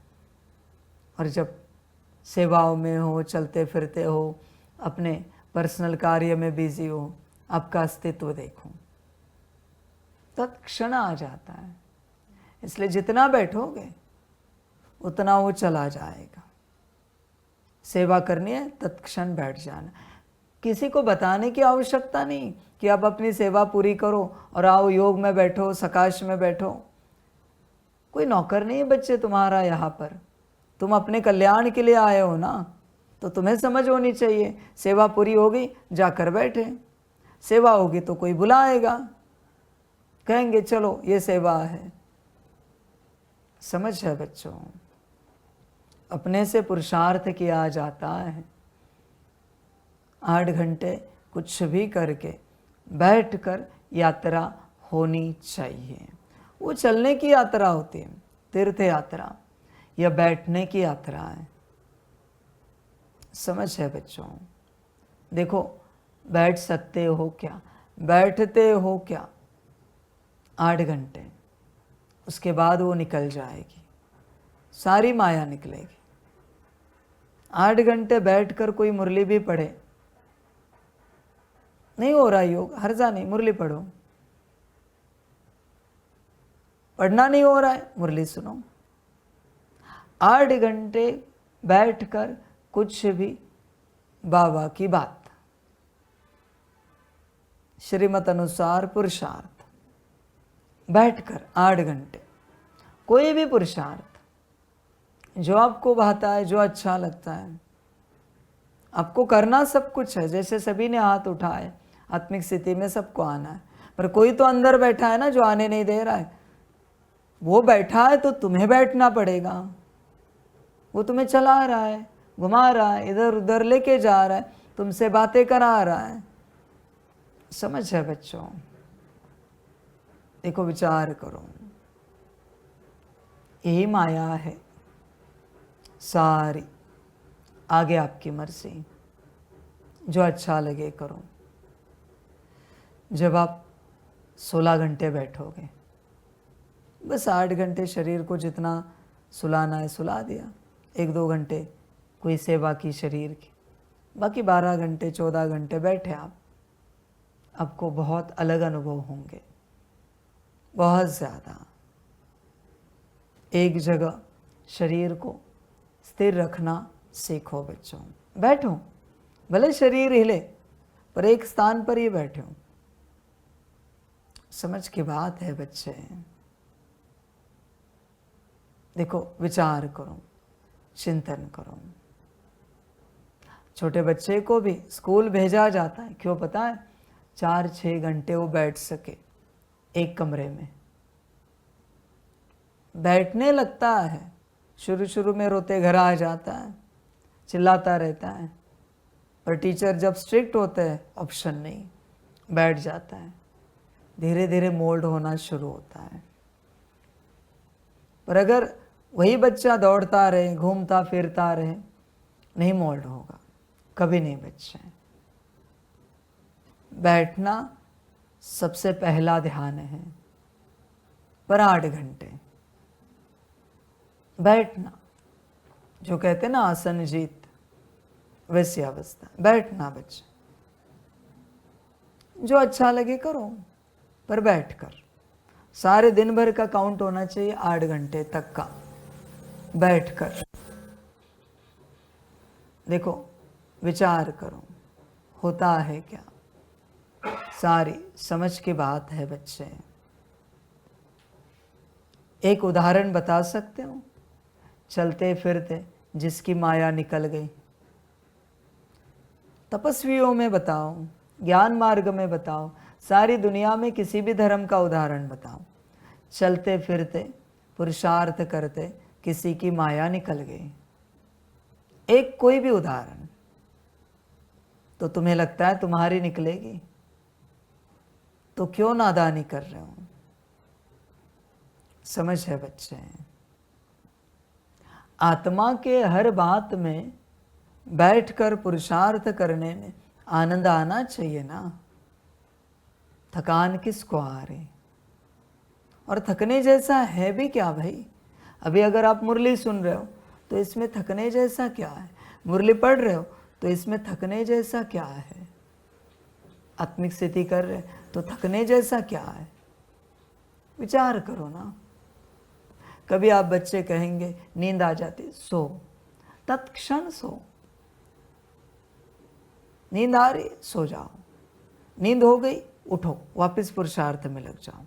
और जब सेवाओं में हो, चलते फिरते हो, अपने पर्सनल कार्य में बिजी हो, आपका अस्तित्व देखो, तत्क्षण आ जाता है। इसलिए जितना बैठोगे उतना वो चला जाएगा। सेवा करनी है, तत्क्षण बैठ जाना। किसी को बताने की आवश्यकता नहीं कि आप अपनी सेवा पूरी करो और आओ योग में बैठो, सकाश में बैठो। कोई नौकर नहीं है बच्चे तुम्हारा यहाँ पर, तुम अपने कल्याण के लिए आए हो ना, तो तुम्हें समझ होनी चाहिए। सेवा पूरी होगी, जाकर बैठे। सेवा होगी तो कोई बुलाएगा, कहेंगे चलो ये सेवा है। समझ है बच्चों, अपने से पुरुषार्थ किया जाता है। 8 घंटे कुछ भी करके बैठकर यात्रा होनी चाहिए। वो चलने की यात्रा होती है, तीर्थ यात्रा, या बैठने की यात्रा है। समझ है बच्चों। देखो, बैठ सकते हो क्या, बैठते हो क्या 8 घंटे, उसके बाद वो निकल जाएगी, सारी माया निकलेगी। 8 घंटे बैठकर कोई मुरली भी पढ़े, नहीं हो रहा योग, हर्जा नहीं, मुरली पढ़ो। पढ़ना नहीं हो रहा है, मुरली सुनो। 8 घंटे बैठकर कुछ भी बाबा की बात, श्रीमत अनुसार पुरुषार्थ, बैठकर 8 घंटे कोई भी पुरुषार्थ जो आपको भाता है, जो अच्छा लगता है। आपको करना सब कुछ है, जैसे सभी ने हाथ उठाए, आत्मिक स्थिति में सबको आना है, पर कोई तो अंदर बैठा है ना जो आने नहीं दे रहा है। वो बैठा है तो तुम्हें बैठना पड़ेगा। वो तुम्हें चला रहा है, घुमा रहा है, इधर उधर लेके जा रहा है, तुमसे बातें करा रहा है। समझ है बच्चों। देखो, विचार करो, यही माया है सारी। आगे आपकी मर्जी, जो अच्छा लगे करो। जब आप 16 घंटे बैठोगे, बस 8 घंटे शरीर को जितना सुलाना है सुला दिया, 1-2 घंटे कोई सेवा की शरीर की, बाकी 12 घंटे 14 घंटे बैठे आप, आपको बहुत अलग अनुभव होंगे, बहुत ज़्यादा। एक जगह शरीर को स्थिर रखना सीखो बच्चों। बैठो, भले शरीर हिले पर एक स्थान पर ही बैठो। समझ की बात है बच्चे। देखो, विचार करो, चिंतन करो। छोटे बच्चे को भी स्कूल भेजा जाता है, क्यों पता है? 4-6 घंटे वो बैठ सके एक कमरे में। बैठने लगता है, शुरू शुरू में रोते घर आ जाता है, चिल्लाता रहता है, पर टीचर जब स्ट्रिक्ट होते हैं ऑप्शन नहीं, बैठ जाता है। धीरे धीरे मोल्ड होना शुरू होता है। पर अगर वही बच्चा दौड़ता रहे, घूमता फिरता रहे, नहीं मोल्ड होगा, कभी नहीं बच्चे। बैठना सबसे पहला ध्यान है, पर 8 घंटे बैठना, जो कहते ना आसन जीत, वैसी अवस्था बैठना बच्चे। जो अच्छा लगे करो, पर बैठकर। सारे दिन भर का काउंट होना चाहिए 8 घंटे तक का बैठकर। देखो, विचार करो, होता है क्या? सारी समझ की बात है बच्चे। एक उदाहरण बता सकते हो? चलते फिरते जिसकी माया निकल गई। तपस्वियों में बताओ, ज्ञान मार्ग में बताओ, सारी दुनिया में किसी भी धर्म का उदाहरण बताओ। चलते फिरते पुरुषार्थ करते किसी की माया निकल गई, एक कोई भी उदाहरण, तो तुम्हें लगता है तुम्हारी निकलेगी? तो क्यों नादानी कर रहे हो? समझ है बच्चे। आत्मा के हर बात में बैठकर पुरुषार्थ करने में आनंद आना चाहिए ना। थकान किसको आ रही? और थकने जैसा है भी क्या भाई? अभी अगर आप मुरली सुन रहे हो तो इसमें थकने जैसा क्या है? मुरली पढ़ रहे हो तो इसमें थकने जैसा क्या है? आत्मिक स्थिति कर रहे तो थकने जैसा क्या है? विचार करो ना। कभी आप बच्चे कहेंगे नींद आ जाती, सो, तत्क्षण सो। नींद आ रही, सो जाओ। नींद हो गई, उठो, वापस पुरुषार्थ में लग जाओ।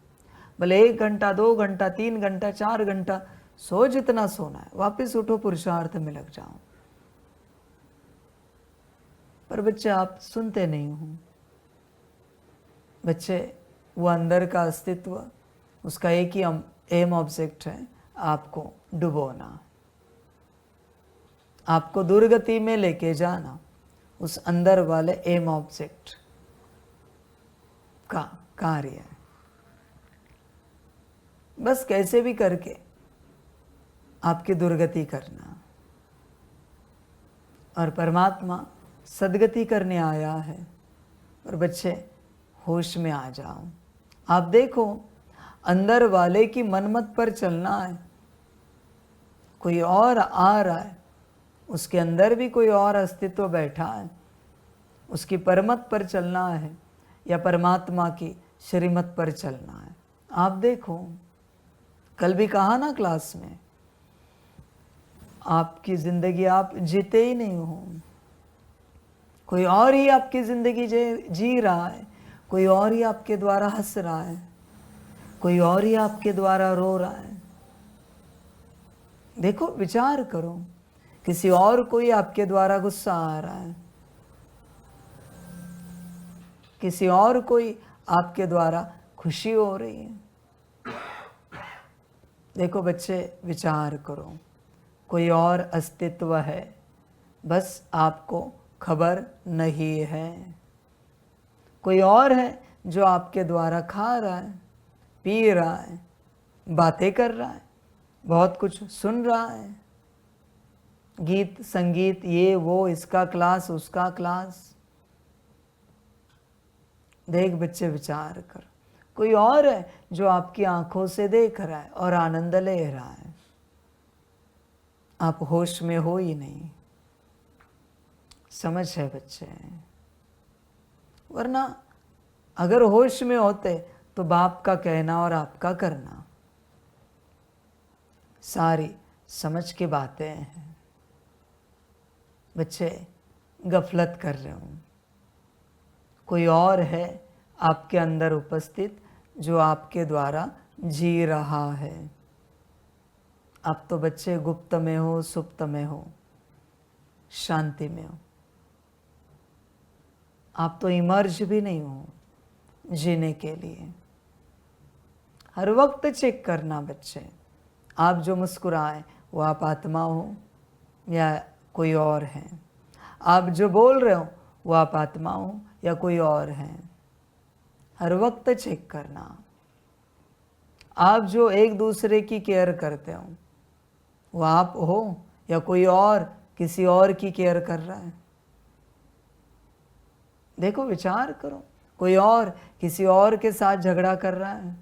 भले 1 घंटा 2 घंटा 3 घंटा 4 घंटा सो, जितना सोना है, वापस उठो, पुरुषार्थ में लग जाओ। पर बच्चे आप सुनते नहीं हो। बच्चे, वो अंदर का अस्तित्व, उसका एक ही एम ऑब्जेक्ट है, आपको डुबोना, आपको दुर्गति में लेके जाना। उस अंदर वाले एम ऑब्जेक्ट का कार्य है। बस कैसे भी करके आपकी दुर्गति करना। और परमात्मा सदगति करने आया है। और बच्चे, होश में आ जाओ। आप देखो, अंदर वाले की मनमत पर चलना है। कोई और आ रहा है, उसके अंदर भी कोई और अस्तित्व बैठा है, उसकी परमत पर चलना है या परमात्मा की श्रीमत पर चलना है। आप देखो, कल भी कहा ना क्लास में, आपकी जिंदगी आप जीते ही नहीं हो, कोई और ही आपकी जिंदगी जी रहा है, कोई और ही आपके द्वारा हंस रहा है, कोई और ही आपके द्वारा रो रहा है। देखो, विचार करो, किसी और कोई आपके द्वारा गुस्सा आ रहा है, किसी और कोई आपके द्वारा खुशी हो रही है। देखो बच्चे, विचार करो, कोई और अस्तित्व है, बस आपको खबर नहीं है। कोई और है जो आपके द्वारा खा रहा है, पी रहा है, बातें कर रहा है, बहुत कुछ सुन रहा है, गीत संगीत, ये वो, इसका क्लास उसका क्लास। देख बच्चे, विचार कर, कोई और है जो आपकी आंखों से देख रहा है और आनंद ले रहा है। आप होश में हो ही नहीं। समझ है बच्चे? वरना अगर होश में होते तो बाप का कहना और आपका करना सारी समझ के बातें हैं। बच्चे गफलत कर रहे हो। कोई और है आपके अंदर उपस्थित जो आपके द्वारा जी रहा है। आप तो बच्चे गुप्त में हो, सुप्त में हो, शांति में हो। आप तो इमर्ज भी नहीं हो जीने के लिए। हर वक्त चेक करना बच्चे, आप जो मुस्कुराए वो आप आत्मा हो या कोई और है। आप जो बोल रहे हो वो आप आत्मा हो या कोई और है। हर वक्त चेक करना। आप जो एक दूसरे की केयर करते हो वो आप हो या कोई और किसी और की केयर कर रहा है। देखो, विचार करो, कोई और किसी और के साथ झगड़ा कर रहा है।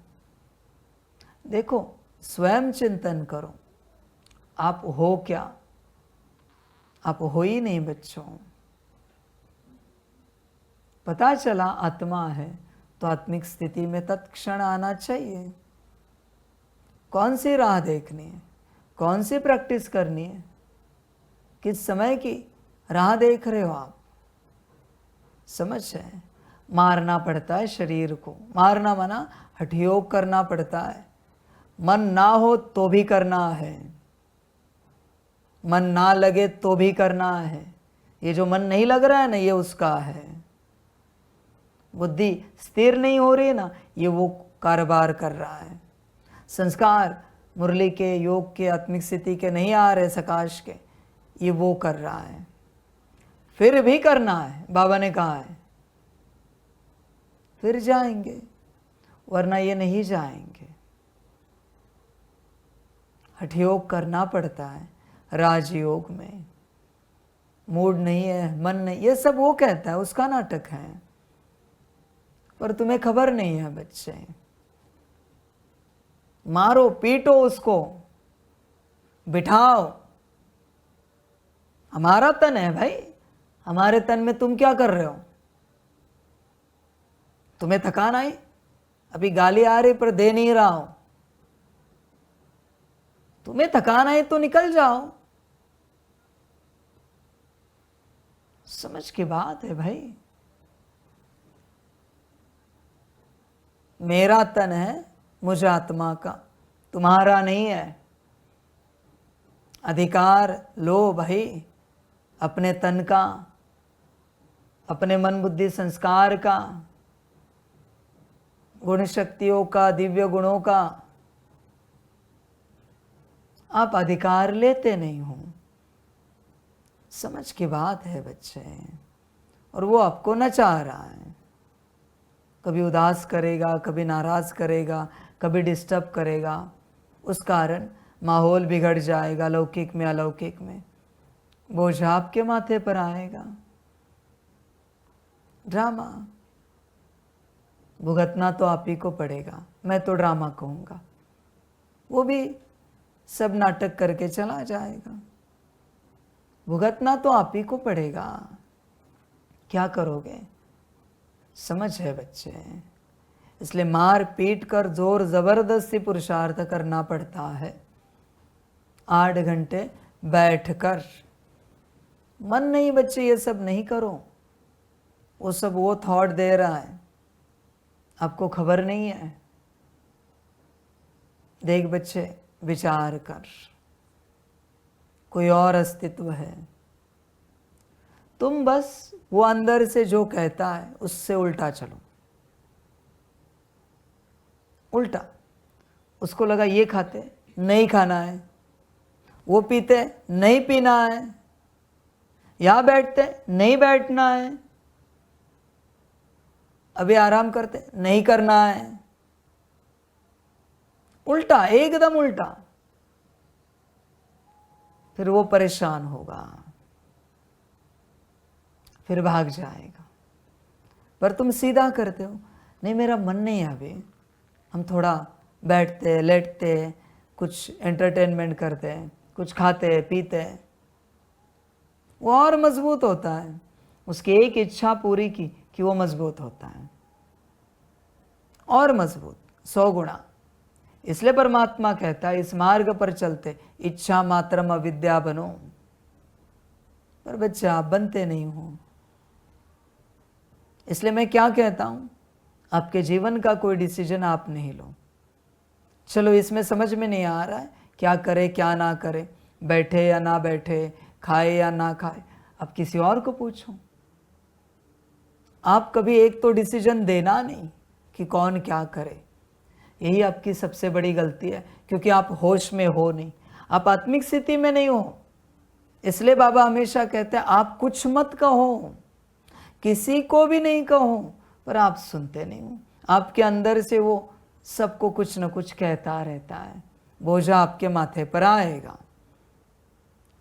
देखो, स्वयं चिंतन करो, आप हो क्या? आप हो ही नहीं बच्चों। पता चला आत्मा है तो आत्मिक स्थिति में तत्क्षण आना चाहिए। कौन सी राह देखनी है, कौन सी प्रैक्टिस करनी है, किस समय की राह देख रहे हो आप? समझ है? मारना पड़ता है शरीर को। मारना माना हठयोग करना पड़ता है। मन ना हो तो भी करना है, मन ना लगे तो भी करना है। ये जो मन नहीं लग रहा है ना, ये उसका है। बुद्धि स्थिर नहीं हो रही है ना, ये वो कारोबार कर रहा है। संस्कार मुरली के, योग के, आत्मिक स्थिति के नहीं आ रहे, सकाश के, ये वो कर रहा है। फिर भी करना है, बाबा ने कहा है। फिर जाएंगे, वरना ये नहीं जाएंगे। हठयोग करना पड़ता है राजयोग में। मूड नहीं है, मन नहीं, ये सब वो कहता है, उसका नाटक है। पर तुम्हें खबर नहीं है बच्चे। मारो, पीटो उसको, बिठाओ। हमारा तन है भाई, हमारे तन में तुम क्या कर रहे हो? तुम्हें थकान आई? अभी गाली आ रही पर दे नहीं रहा हो। तुम्हें थकान आई तो निकल जाओ। समझ की बात है भाई। मेरा तन है मुझ आत्मा का, तुम्हारा नहीं है। अधिकार लो भाई अपने तन का, अपने मन बुद्धि संस्कार का, गुण शक्तियों का, दिव्य गुणों का। आप अधिकार लेते नहीं हो। समझ की बात है बच्चे। और वो आपको नचा रहा है। कभी उदास करेगा, कभी नाराज करेगा, कभी डिस्टर्ब करेगा। उस कारण माहौल बिगड़ जाएगा, लौकिक में अलौकिक में। बोझ आपके माथे पर आएगा। ड्रामा भुगतना तो आप ही को पड़ेगा। मैं तो ड्रामा कहूँगा, वो भी सब नाटक करके चला जाएगा। भुगतना तो आप ही को पड़ेगा। क्या करोगे? समझ है बच्चे? इसलिए मार पीट कर जोर जबरदस्ती पुरुषार्थ करना पड़ता है। 8 घंटे बैठकर। मन नहीं बच्चे, ये सब नहीं करो। वो सब वो थॉट दे रहा है, आपको खबर नहीं है। देख बच्चे, विचार कर, कोई और अस्तित्व है। तुम बस वो अंदर से जो कहता है उससे उल्टा चलो। उल्टा। उसको लगा ये खाते, नहीं खाना है। वो पीते, नहीं पीना है। यहाँ बैठते, नहीं बैठना है। अभी आराम करते, नहीं करना है। उल्टा, एकदम उल्टा। फिर वो परेशान होगा, फिर भाग जाएगा। पर तुम सीधा करते हो, नहीं मेरा मन नहीं है अभी, हम थोड़ा बैठते लेटते कुछ एंटरटेनमेंट करते हैं, कुछ खाते पीते हैं, वो और मजबूत होता है। उसकी एक इच्छा पूरी की कि वो मजबूत होता है, और मजबूत 100 गुना। इसलिए परमात्मा कहता है इस मार्ग पर चलते इच्छा मात्रम अविद्या बनो। पर बच्चे आप बनते नहीं हो। इसलिए मैं क्या कहता हूं, आपके जीवन का कोई डिसीजन आप नहीं लो। चलो इसमें समझ में नहीं आ रहा है क्या करे क्या ना करे, बैठे या ना बैठे, खाए या ना खाए, अब किसी और को पूछो। आप कभी एक तो डिसीजन देना नहीं कि कौन क्या करे। यही आपकी सबसे बड़ी गलती है, क्योंकि आप होश में हो नहीं, आप आत्मिक स्थिति में नहीं हो। इसलिए बाबा हमेशा कहते हैं आप कुछ मत कहो, किसी को भी नहीं कहो, पर आप सुनते नहीं हो। आपके अंदर से वो सबको कुछ न कुछ कहता रहता है, बोझा आपके माथे पर आएगा।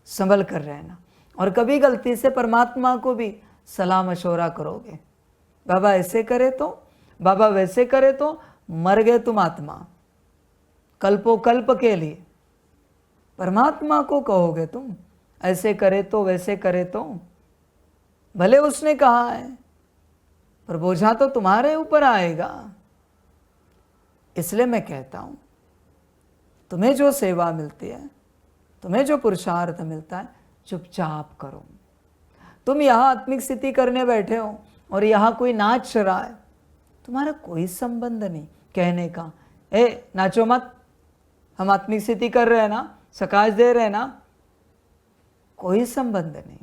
संभल कर रहना। और कभी गलती से परमात्मा को भी सलाह मशवरा करोगे, बाबा ऐसे करे तो, बाबा वैसे करे तो, मर गए तुम आत्मा। कल्पो कल्प के लिए परमात्मा को कहोगे तुम, ऐसे करे तो वैसे करे तो, भले उसने कहा है पर बोझा तो तुम्हारे ऊपर आएगा। इसलिए मैं कहता हूं तुम्हें जो सेवा मिलती है, तुम्हें जो पुरुषार्थ मिलता है, चुपचाप करो। तुम यहां आत्मिक स्थिति करने बैठे हो और यहां कोई नाच रहा है, तुम्हारा कोई संबंध नहीं कहने का, ए नाचो मत, हम आत्मिक स्थिति कर रहे हैं ना, सकाश दे रहे हैं ना, कोई संबंध नहीं।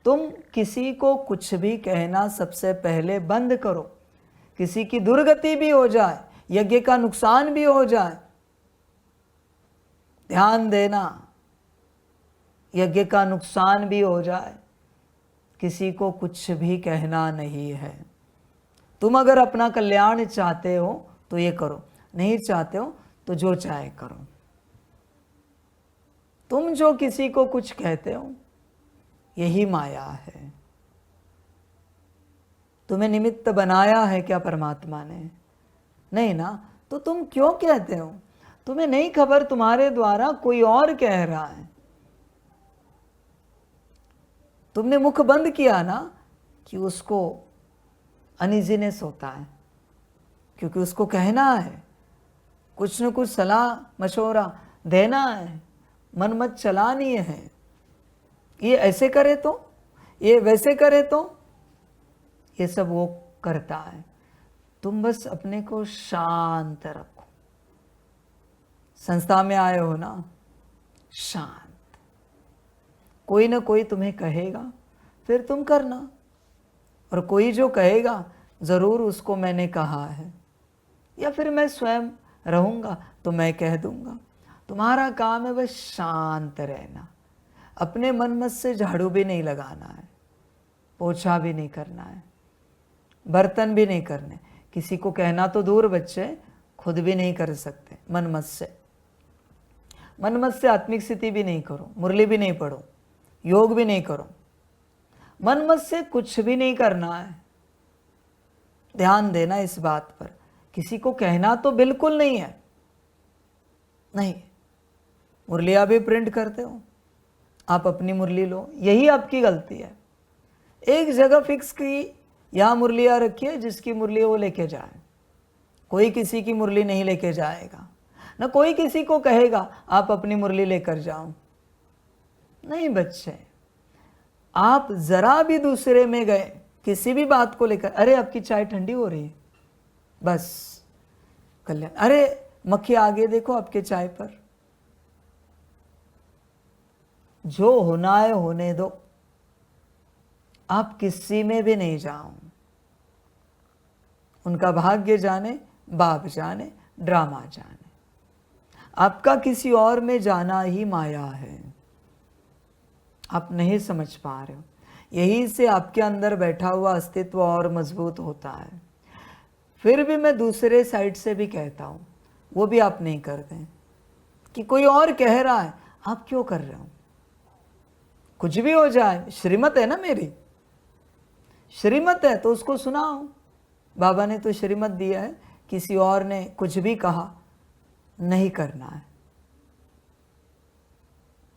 तुम किसी को कुछ भी कहना सबसे पहले बंद करो। किसी की दुर्गति भी हो जाए, यज्ञ का नुकसान भी हो जाए, ध्यान देना, यज्ञ का नुकसान भी हो जाए, किसी को कुछ भी कहना नहीं है। तुम अगर अपना कल्याण चाहते हो तो ये करो, नहीं चाहते हो तो जो चाहे करो। तुम जो किसी को कुछ कहते हो यही माया है। तुम्हें निमित्त बनाया है क्या परमात्मा ने? नहीं ना, तो तुम क्यों कहते हो? तुम्हें नहीं खबर तुम्हारे द्वारा कोई और कह रहा है। तुमने मुख बंद किया ना कि उसको अनइजीनेस होता है, क्योंकि उसको कहना है, कुछ न कुछ सलाह मशवरा देना है, मन मत चलानी है। ये ऐसे करे तो, ये वैसे करे तो, ये सब वो करता है। तुम बस अपने को शांत रखो। संस्था में आए हो ना, शांत। कोई ना कोई तुम्हें कहेगा, फिर तुम करना, और कोई जो कहेगा जरूर उसको मैंने कहा है, या फिर मैं स्वयं रहूंगा तो मैं कह दूंगा। तुम्हारा काम है बस शांत रहना। अपने मन मत से झाड़ू भी नहीं लगाना है, पोछा भी नहीं करना है, बर्तन भी नहीं करने। किसी को कहना तो दूर बच्चे, खुद भी नहीं कर सकते मन मत से। मन मत से आत्मिक स्थिति भी नहीं करो, मुरली भी नहीं पढ़ो, योग भी नहीं करो, मन मत से कुछ भी नहीं करना है। ध्यान देना इस बात पर। किसी को कहना तो बिल्कुल नहीं है। नहीं, मुरलियाँ भी प्रिंट करते हो, आप अपनी मुरली लो, यही आपकी गलती है। एक जगह फिक्स की, यहाँ मुरलियाँ रखिए, जिसकी मुरली वो लेके जाए। कोई किसी की मुरली नहीं लेके जाएगा, ना कोई किसी को कहेगा आप अपनी मुरली लेकर जाओ। नहीं बच्चे, आप जरा भी दूसरे में गए किसी भी बात को लेकर, अरे आपकी चाय ठंडी हो रही है, बस कल्याण, अरे मक्खी आगे देखो आपके चाय पर। जो होना है होने दो, आप किसी में भी नहीं जाओ। उनका भाग्य जाने, बाप जाने, ड्रामा जाने। आपका किसी और में जाना ही माया है। आप नहीं समझ पा रहे हो। यही से आपके अंदर बैठा हुआ अस्तित्व और मजबूत होता है। फिर भी मैं दूसरे साइड से भी कहता हूं, वो भी आप नहीं करते कि कोई और कह रहा है, आप क्यों कर रहे हो? कुछ भी हो जाए, श्रीमत है ना मेरी, श्रीमत है तो उसको सुनाओ। बाबा ने तो श्रीमत दिया है किसी और ने कुछ भी कहा, नहीं करना है।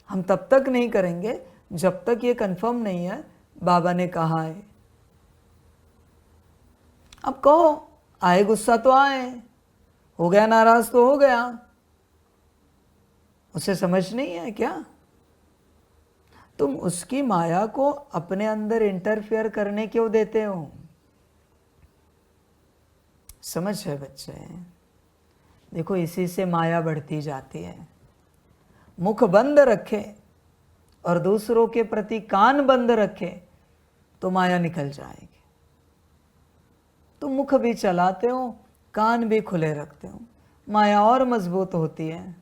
हम तब तक नहीं करेंगे जब तक ये कंफर्म नहीं है बाबा ने कहा है। अब कहो, आए गुस्सा तो आए, हो गया नाराज तो हो गया, उसे समझ नहीं है क्या? तुम उसकी माया को अपने अंदर इंटरफेयर करने क्यों देते हो? समझ है बच्चे? देखो, इसी से माया बढ़ती जाती है। मुख बंद रखे और दूसरों के प्रति कान बंद रखे तो माया निकल जाएगी। तुम मुख भी चलाते हो, कान भी खुले रखते हो, माया और मजबूत होती है।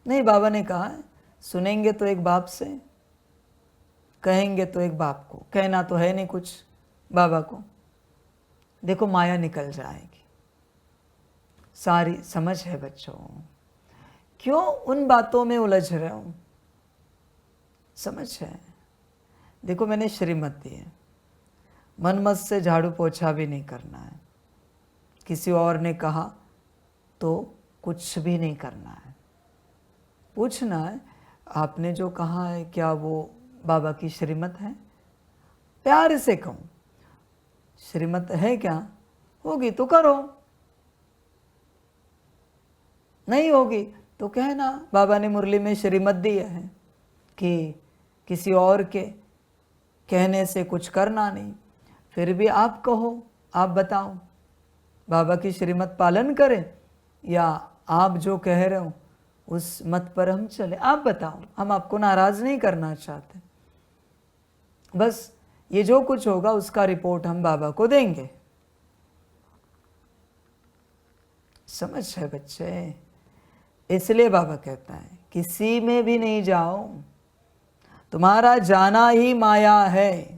नहीं, बाबा ने कहा है, सुनेंगे तो एक बाप से, कहेंगे तो एक बाप को, कहना तो है नहीं कुछ बाबा को। देखो, माया निकल जाएगी सारी। समझ है बच्चों? क्यों उन बातों में उलझ रहे हो? समझ है? देखो, मैंने श्रीमत दी है, मन मत से झाड़ू पोछा भी नहीं करना है। किसी और ने कहा तो कुछ भी नहीं करना है। पूछना है, आपने जो कहा है क्या वो बाबा की श्रीमत है? प्यार से कहूँ, श्रीमत है क्या? होगी तो करो, नहीं होगी तो कहना बाबा ने मुरली में श्रीमत दी है कि किसी और के कहने से कुछ करना नहीं। फिर भी आप कहो, आप बताओ, बाबा की श्रीमत पालन करें या आप जो कह रहे हो उस मत पर हम चले? आप बताओ, हम आपको नाराज नहीं करना चाहते। बस ये जो कुछ होगा उसका रिपोर्ट हम बाबा को देंगे। समझ है बच्चे? इसलिए बाबा कहता है किसी में भी नहीं जाओ, तुम्हारा जाना ही माया है।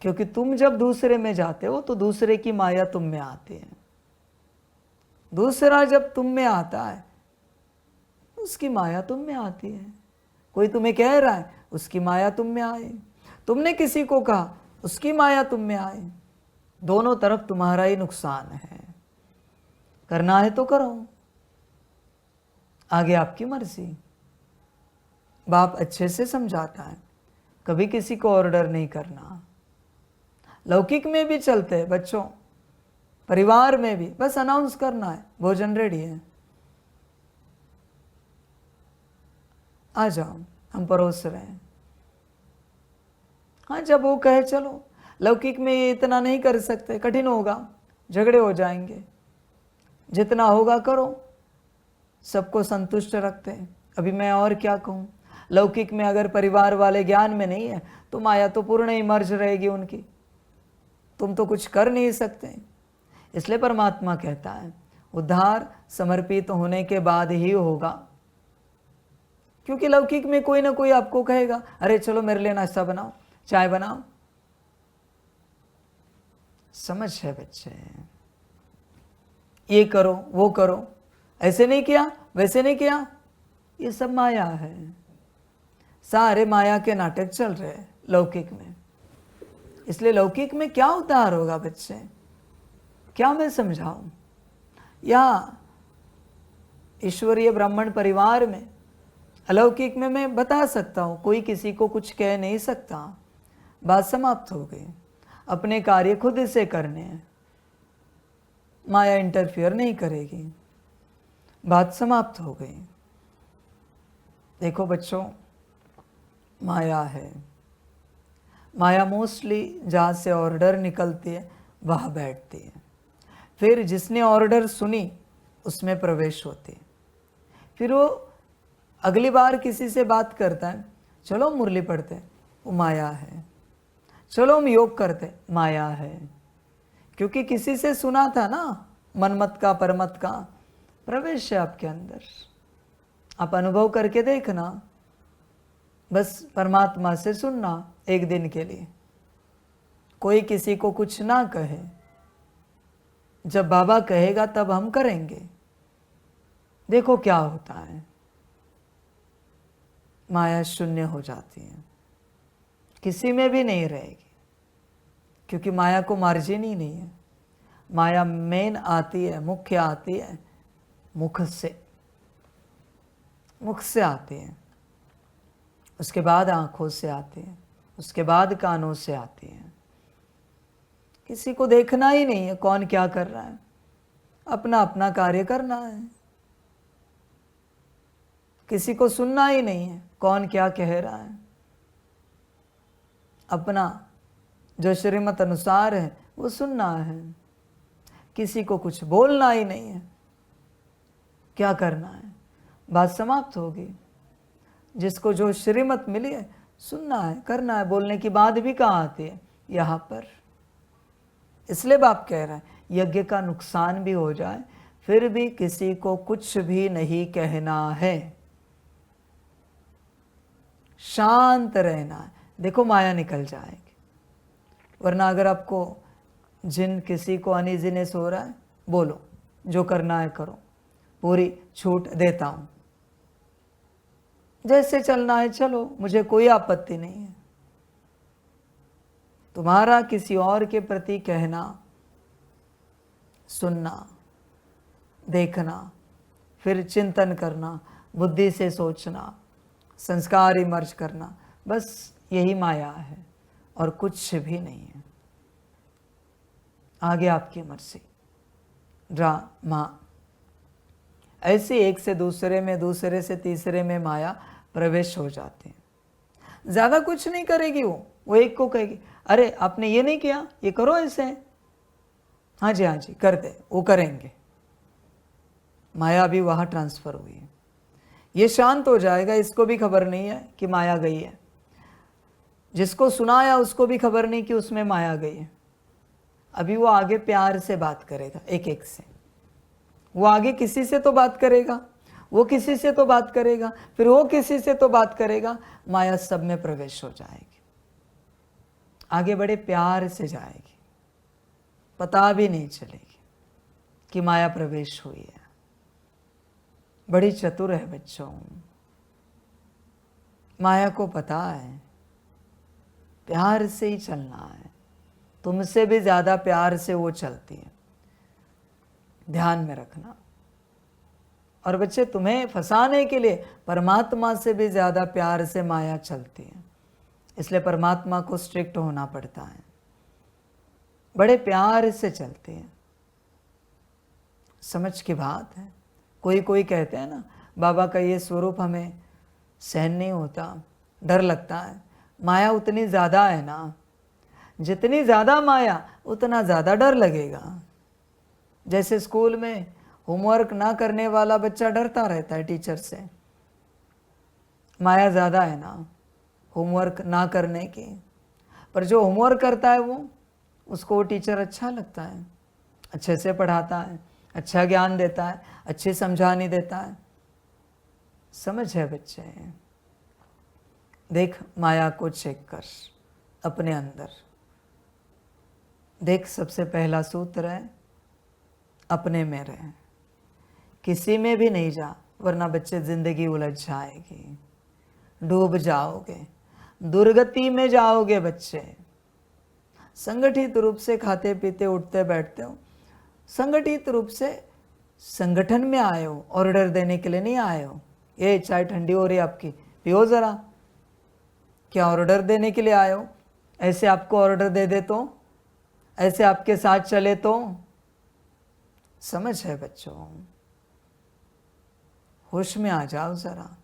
क्योंकि तुम जब दूसरे में जाते हो तो दूसरे की माया तुम में आती है। दूसरा जब तुम में आता है उसकी माया तुम में आती है। कोई तुम्हें कह रहा है, उसकी माया तुम में आए। तुमने किसी को कहा, उसकी माया तुम में आए। दोनों तरफ तुम्हारा ही नुकसान है। करना है तो करो, आगे आपकी मर्जी। बाप अच्छे से समझाता है, कभी किसी को ऑर्डर नहीं करना। लौकिक में भी चलते हैं बच्चों, परिवार में भी बस अनाउंस करना है, भोजन रेडी है, आ जाओ, हम परोस रहे हैं। हाँ, जब वो कहे चलो। लौकिक में ये इतना नहीं कर सकते, कठिन होगा, झगड़े हो जाएंगे। जितना होगा करो, सबको संतुष्ट रखते हैं। अभी मैं और क्या कहूँ? लौकिक में अगर परिवार वाले ज्ञान में नहीं है तो माया तो पूर्ण ही मर्ज रहेगी उनकी, तुम तो कुछ कर नहीं सकते। इसलिए परमात्मा कहता है उद्धार समर्पित होने के बाद ही होगा। क्योंकि लौकिक में कोई ना कोई आपको कहेगा, अरे चलो मेरे लिए नाश्ता बनाओ, चाय बनाओ। समझ है बच्चे? ये करो, वो करो, ऐसे नहीं किया, वैसे नहीं किया, ये सब माया है। सारे माया के नाटक चल रहे हैं लौकिक में। इसलिए लौकिक में क्या उद्धार होगा बच्चे? क्या मैं समझाऊं? या ईश्वरीय ब्राह्मण परिवार में, अलौकिक में मैं बता सकता हूं, कोई किसी को कुछ कह नहीं सकता। बात समाप्त हो गई। अपने कार्य खुद से करने हैं, माया इंटरफियर नहीं करेगी। बात समाप्त हो गई। देखो बच्चों, माया है। माया मोस्टली जहाँ से ऑर्डर निकलती है वहाँ बैठती है। फिर जिसने ऑर्डर सुनी उसमें प्रवेश होती है। फिर वो अगली बार किसी से बात करता है, चलो मुरली पढ़ते, वो माया है। चलो हम योग करते, माया है। क्योंकि किसी से सुना था ना, मनमत का परमत का प्रवेश है आपके अंदर। आप अनुभव करके देखना, बस परमात्मा से सुनना एक दिन के लिए। कोई किसी को कुछ ना कहे, जब बाबा कहेगा तब हम करेंगे। देखो क्या होता है, माया शून्य हो जाती है, किसी में भी नहीं रहेगी। क्योंकि माया को मार्जिन ही नहीं है। माया मेन आती है, मुख्य आती है मुख से आती है, उसके बाद आंखों से आती है, उसके बाद कानों से आती है। किसी को देखना ही नहीं है कौन क्या कर रहा है, अपना अपना कार्य करना है। किसी को सुनना ही नहीं है कौन क्या कह रहा है, अपना जो श्रीमत अनुसार है वो सुनना है। किसी को कुछ बोलना ही नहीं है, क्या करना है, बात समाप्त होगी। जिसको जो श्रीमत मिली है सुनना है, करना है। बोलने की बात भी कहाँ आती है, यहाँ पर। इसलिए बाप कह रहा है यज्ञ का नुकसान भी हो जाए फिर भी किसी को कुछ भी नहीं कहना है, शांत रहना है। देखो माया निकल जाएगी, वरना अगर आपको जिन किसी को अनइजीनेस हो रहा है, बोलो जो करना है करो, पूरी छूट देता हूँ, जैसे चलना है चलो, मुझे कोई आपत्ति नहीं है। तुम्हारा किसी और के प्रति कहना, सुनना, देखना, फिर चिंतन करना, बुद्धि से सोचना, संस्कार इमर्ज करना, बस यही माया है और कुछ भी नहीं है। आगे आपकी मर्जी। ड्रामा ऐसे एक से दूसरे में, दूसरे से तीसरे में माया प्रवेश हो जाते हैं। ज़्यादा कुछ नहीं करेगी वो एक को कहेगी अरे आपने ये नहीं किया, ये करो ऐसे। हाँ जी कर दे, वो करेंगे। माया भी वहाँ ट्रांसफ़र हुई है। ये शांत हो जाएगा, इसको भी खबर नहीं है कि माया गई है। जिसको सुनाया उसको भी खबर नहीं कि उसमें माया गई है। अभी वो आगे प्यार से बात करेगा, एक एक से। वो आगे किसी से तो बात करेगा, वो किसी से तो बात करेगा, फिर वो किसी से तो बात करेगा। माया सब में प्रवेश हो जाएगी, आगे बड़े प्यार से जाएगी, पता भी नहीं चलेगी कि माया प्रवेश हुई है। बड़ी चतुर है बच्चों, माया को पता है प्यार से ही चलना है। तुमसे भी ज़्यादा प्यार से वो चलती है, ध्यान में रखना। और बच्चे, तुम्हें फंसाने के लिए परमात्मा से भी ज़्यादा प्यार से माया चलती है, इसलिए परमात्मा को स्ट्रिक्ट होना पड़ता है। बड़े प्यार से चलती है, समझ की बात है। कोई कहते हैं ना बाबा का ये स्वरूप हमें सहन नहीं होता, डर लगता है। माया उतनी ज़्यादा है ना, जितनी ज़्यादा माया उतना ज़्यादा डर लगेगा। जैसे स्कूल में होमवर्क ना करने वाला बच्चा डरता रहता है टीचर से, माया ज़्यादा है ना होमवर्क ना करने की। पर जो होमवर्क करता है वो, उसको वो टीचर अच्छा लगता है, अच्छे से पढ़ाता है, अच्छा ज्ञान देता है, अच्छी समझानी देता है। समझ है बच्चे? देख माया को चेक कर अपने अंदर। देख, सबसे पहला सूत्र है अपने में रहे, किसी में भी नहीं जा, वरना बच्चे जिंदगी उलझ जाएगी, डूब जाओगे, दुर्गति में जाओगे बच्चे। संगठित रूप से खाते पीते उठते बैठते हो, संगठित रूप से संगठन में आए हो, ऑर्डर देने के लिए नहीं आए हो। ये चाय ठंडी हो रही है आपकी, पियो ज़रा। क्या ऑर्डर देने के लिए आए हो? ऐसे आपको ऑर्डर दे दे तो, ऐसे आपके साथ चले तो? समझ है बच्चों? होश में आ जाओ ज़रा,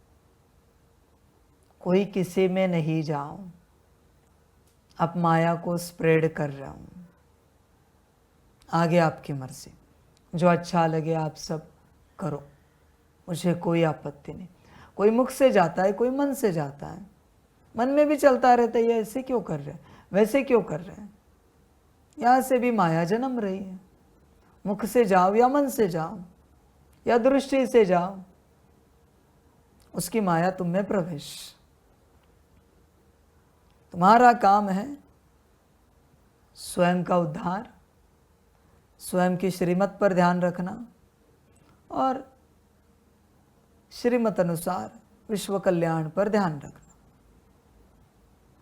कोई किसी में नहीं जाओ। अब माया को स्प्रेड कर रहा हूँ, आगे आपकी मर्जी, जो अच्छा लगे आप सब करो, मुझे कोई आपत्ति नहीं। कोई मुख से जाता है, कोई मन से जाता है, मन में भी चलता रहता है ये ऐसे क्यों कर रहे हैं, वैसे क्यों कर रहे हैं। यहाँ से भी माया जन्म रही है। मुख से जाओ या मन से जाओ या दृष्टि से जाओ, उसकी माया तुम में प्रवेश। तुम्हारा काम है स्वयं का उद्धार, स्वयं की श्रीमत पर ध्यान रखना और श्रीमत अनुसार विश्व कल्याण पर ध्यान रखना।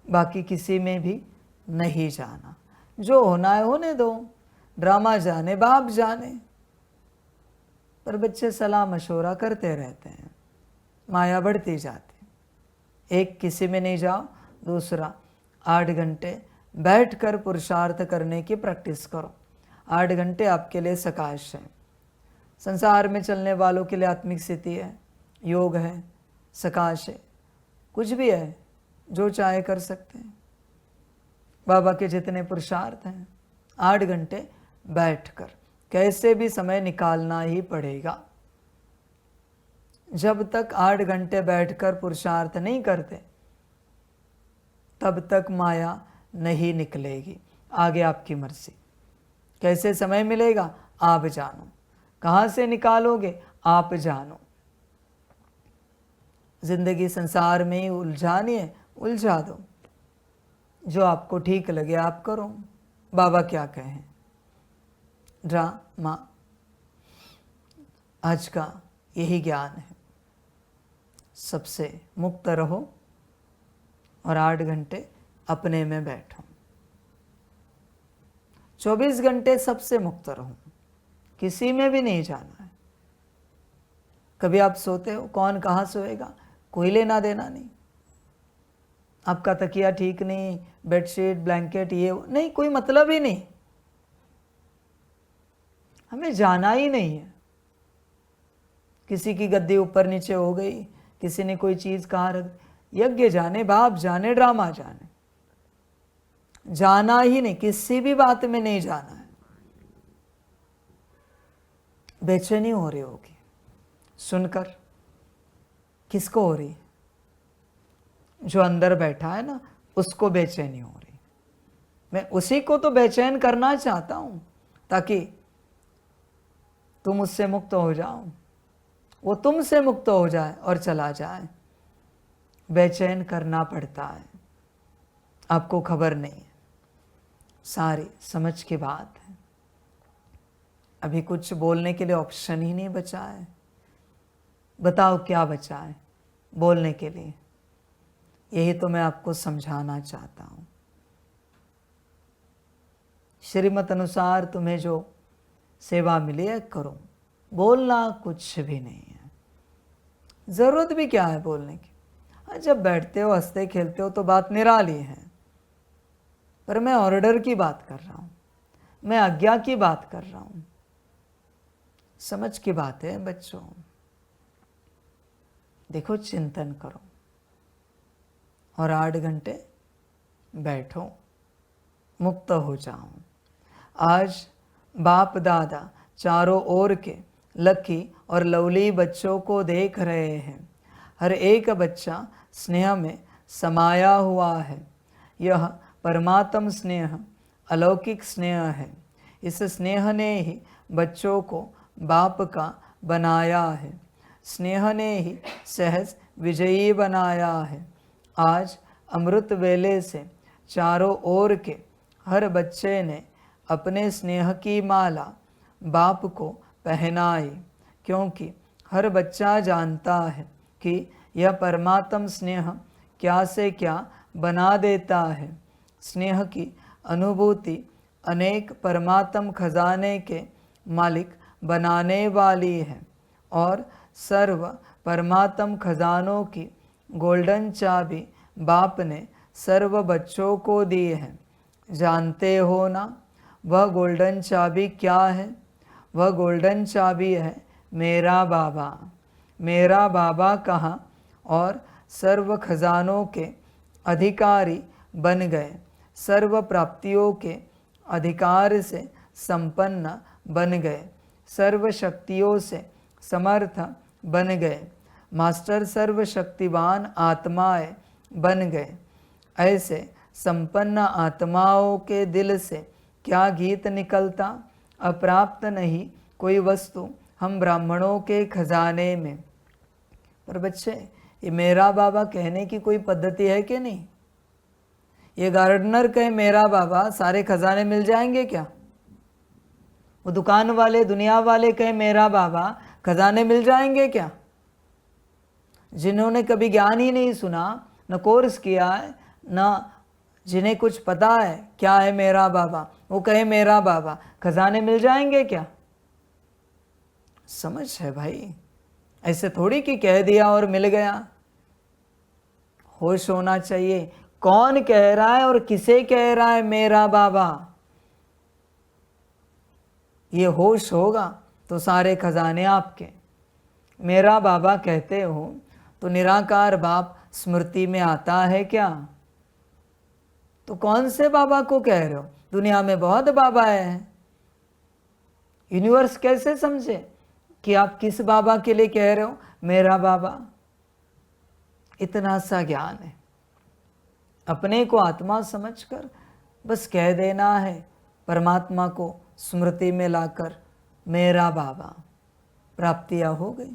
बाकी किसी में भी नहीं जाना, जो होना है होने दो, ड्रामा जाने बाप जाने। पर बच्चे सलाह मशवरा करते रहते हैं, माया बढ़ती जाती। एक किसी में नहीं जाओ, दूसरा 8 घंटे बैठकर पुरुषार्थ करने की प्रैक्टिस करो। 8 घंटे आपके लिए सकाश है। संसार में चलने वालों के लिए आत्मिक स्थिति है, योग है, सकाश है, कुछ भी है, जो चाहे कर सकते हैं। बाबा के जितने पुरुषार्थ हैं, 8 घंटे बैठकर कैसे भी समय निकालना ही पड़ेगा। जब तक 8 घंटे बैठकर पुरुषार्थ नहीं करते, तब तक माया नहीं निकलेगी। आगे आपकी मर्जी। कैसे समय मिलेगा आप जानो, कहाँ से निकालोगे आप जानो। जिंदगी संसार में ही उलझानी है, उलझा दो। जो आपको ठीक लगे आप करो। बाबा क्या कहें, ड्रामा। आज का यही ज्ञान है। सबसे मुक्त रहो और 8 घंटे अपने में बैठो। 24 घंटे सबसे मुक्त रहो, किसी में भी नहीं जाना है। कभी आप सोते हो, कौन कहाँ सोएगा, कोई लेना देना नहीं। आपका तकिया ठीक नहीं, बेडशीट ब्लैंकेट ये नहीं, कोई मतलब ही नहीं। हमें जाना ही नहीं है। किसी की गद्दी ऊपर नीचे हो गई, किसी ने कोई चीज कहाँ रख, यज्ञ जाने बाप जाने ड्रामा जाने, जाना ही नहीं। किसी भी बात में नहीं जाना है। बेचैनी हो रही होगी सुनकर, किसको हो रही? जो अंदर बैठा है ना, उसको बेचैनी हो रही। मैं उसी को तो बेचैन करना चाहता हूं, ताकि तुम उससे मुक्त हो जाओ, वो तुमसे मुक्त हो जाए और चला जाए। बेचैन करना पड़ता है, आपको खबर नहीं है। सारी समझ की बात है। अभी कुछ बोलने के लिए ऑप्शन ही नहीं बचा है। बताओ क्या बचा है बोलने के लिए? यही तो मैं आपको समझाना चाहता हूं। श्रीमत अनुसार तुम्हें जो सेवा मिली है करो, बोलना कुछ भी नहीं है। जरूरत भी क्या है बोलने की? जब बैठते हो हंसते खेलते हो तो बात निराली है, पर मैं ऑर्डर की बात कर रहा हूं, मैं आज्ञा की बात कर रहा हूं। समझ की बात है बच्चों। देखो, चिंतन करो और 8 घंटे बैठो, मुक्त हो जाओ। आज बाप दादा चारों ओर के लकी और लवली बच्चों को देख रहे हैं। हर एक बच्चा स्नेह में समाया हुआ है। यह परमात्म स्नेह अलौकिक स्नेह है। इस स्नेह ने ही बच्चों को बाप का बनाया है। स्नेह ने ही सहज विजयी बनाया है। आज अमृत वेले से चारों ओर के हर बच्चे ने अपने स्नेह की माला बाप को पहनाई, क्योंकि हर बच्चा जानता है कि यह परमात्म स्नेह क्या से क्या बना देता है। स्नेह की अनुभूति अनेक परमात्म खजाने के मालिक बनाने वाली है और सर्व परमात्म खजानों की गोल्डन चाबी बाप ने सर्व बच्चों को दी है। जानते हो ना वह गोल्डन चाबी क्या है? वह गोल्डन चाबी है मेरा बाबा। मेरा बाबा कहाँ और सर्व खजानों के अधिकारी बन गए, सर्व प्राप्तियों के अधिकार से संपन्न बन गए, सर्व शक्तियों से समर्थ बन गए, मास्टर सर्वशक्तिवान आत्माएं बन गए। ऐसे संपन्न आत्माओं के दिल से क्या गीत निकलता? अप्राप्त नहीं कोई वस्तु हम ब्राह्मणों के खजाने में। पर बच्चे, ये मेरा बाबा कहने की कोई पद्धति है कि नहीं? ये गार्डनर कहे मेरा बाबा, सारे खजाने मिल जाएंगे क्या? वो दुकान वाले दुनिया वाले कहे मेरा बाबा, खजाने मिल जाएंगे क्या? जिन्होंने कभी ज्ञान ही नहीं सुना, न कोर्स किया है, न जिन्हें कुछ पता है क्या है मेरा बाबा, वो कहे मेरा बाबा, खजाने मिल जाएंगे क्या? समझ है भाई? ऐसे थोड़ी कि कह दिया और मिल गया। होश होना चाहिए, कौन कह रहा है और किसे कह रहा है मेरा बाबा। ये होश होगा तो सारे खजाने आपके। मेरा बाबा कहते हो तो निराकार बाप स्मृति में आता है क्या? तो कौन से बाबा को कह रहे हो? दुनिया में बहुत बाबा है। यूनिवर्स कैसे समझे कि आप किस बाबा के लिए कह रहे हो मेरा बाबा? इतना सा ज्ञान है, अपने को आत्मा समझकर बस कह देना है, परमात्मा को स्मृति में लाकर मेरा बाबा, प्राप्तियां हो गई।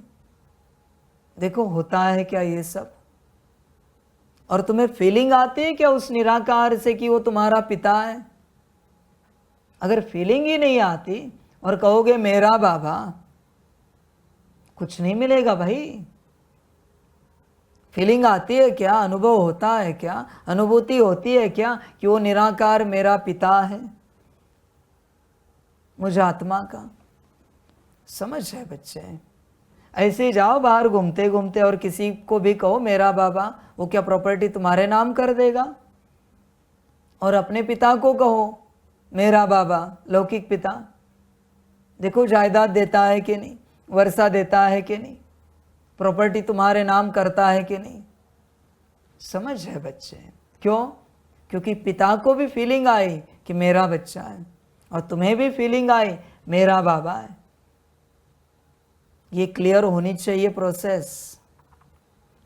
देखो होता है क्या ये सब? और तुम्हें फीलिंग आती है क्या उस निराकार से कि वो तुम्हारा पिता है? अगर फीलिंग ही नहीं आती और कहोगे मेरा बाबा, कुछ नहीं मिलेगा भाई। फीलिंग आती है क्या? अनुभव होता है क्या? अनुभूति होती है क्या कि वो निराकार मेरा पिता है, मुझे आत्मा का? समझ है बच्चे? ऐसे ही जाओ बाहर घूमते घूमते और किसी को भी कहो मेरा बाबा, वो क्या प्रॉपर्टी तुम्हारे नाम कर देगा? और अपने पिता को कहो मेरा बाबा, लौकिक पिता, देखो जायदाद देता है कि नहीं, वर्षा देता है कि नहीं, प्रॉपर्टी तुम्हारे नाम करता है कि नहीं? समझ है बच्चे? क्यों? क्योंकि पिता को भी फीलिंग आई कि मेरा बच्चा है और तुम्हें भी फीलिंग आई मेरा बाबा है। ये क्लियर होनी चाहिए प्रोसेस,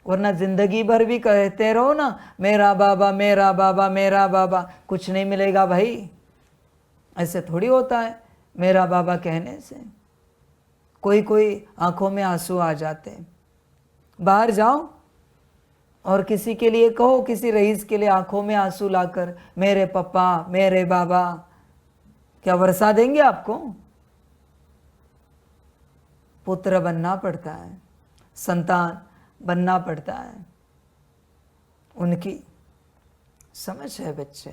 वरना जिंदगी भर भी कहते रहो ना मेरा बाबा मेरा बाबा मेरा बाबा, कुछ नहीं मिलेगा भाई। ऐसे थोड़ी होता है मेरा बाबा कहने से। कोई कोई आंखों में आंसू आ जाते हैं। बाहर जाओ और किसी के लिए कहो, किसी रईस के लिए आंखों में आंसू लाकर मेरे पापा मेरे बाबा, क्या वर्षा देंगे आपको? पुत्र बनना पड़ता है, संतान बनना पड़ता है उनकी। समझ है बच्चे?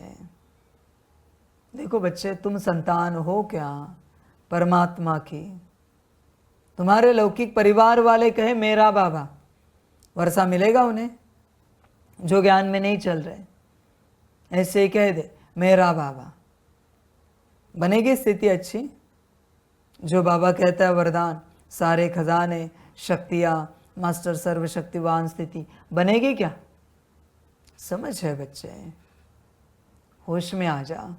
देखो बच्चे, तुम संतान हो क्या परमात्मा की? तुम्हारे लौकिक परिवार वाले कहे मेरा बाबा, वर्षा मिलेगा उन्हें जो ज्ञान में नहीं चल रहे? ऐसे ही कह दे मेरा बाबा, बनेगी स्थिति अच्छी? जो बाबा कहता है वरदान, सारे खजाने, शक्तियाँ, मास्टर सर्वशक्तिवान स्थिति, बनेगी क्या? समझ है बच्चे? होश में आ जा।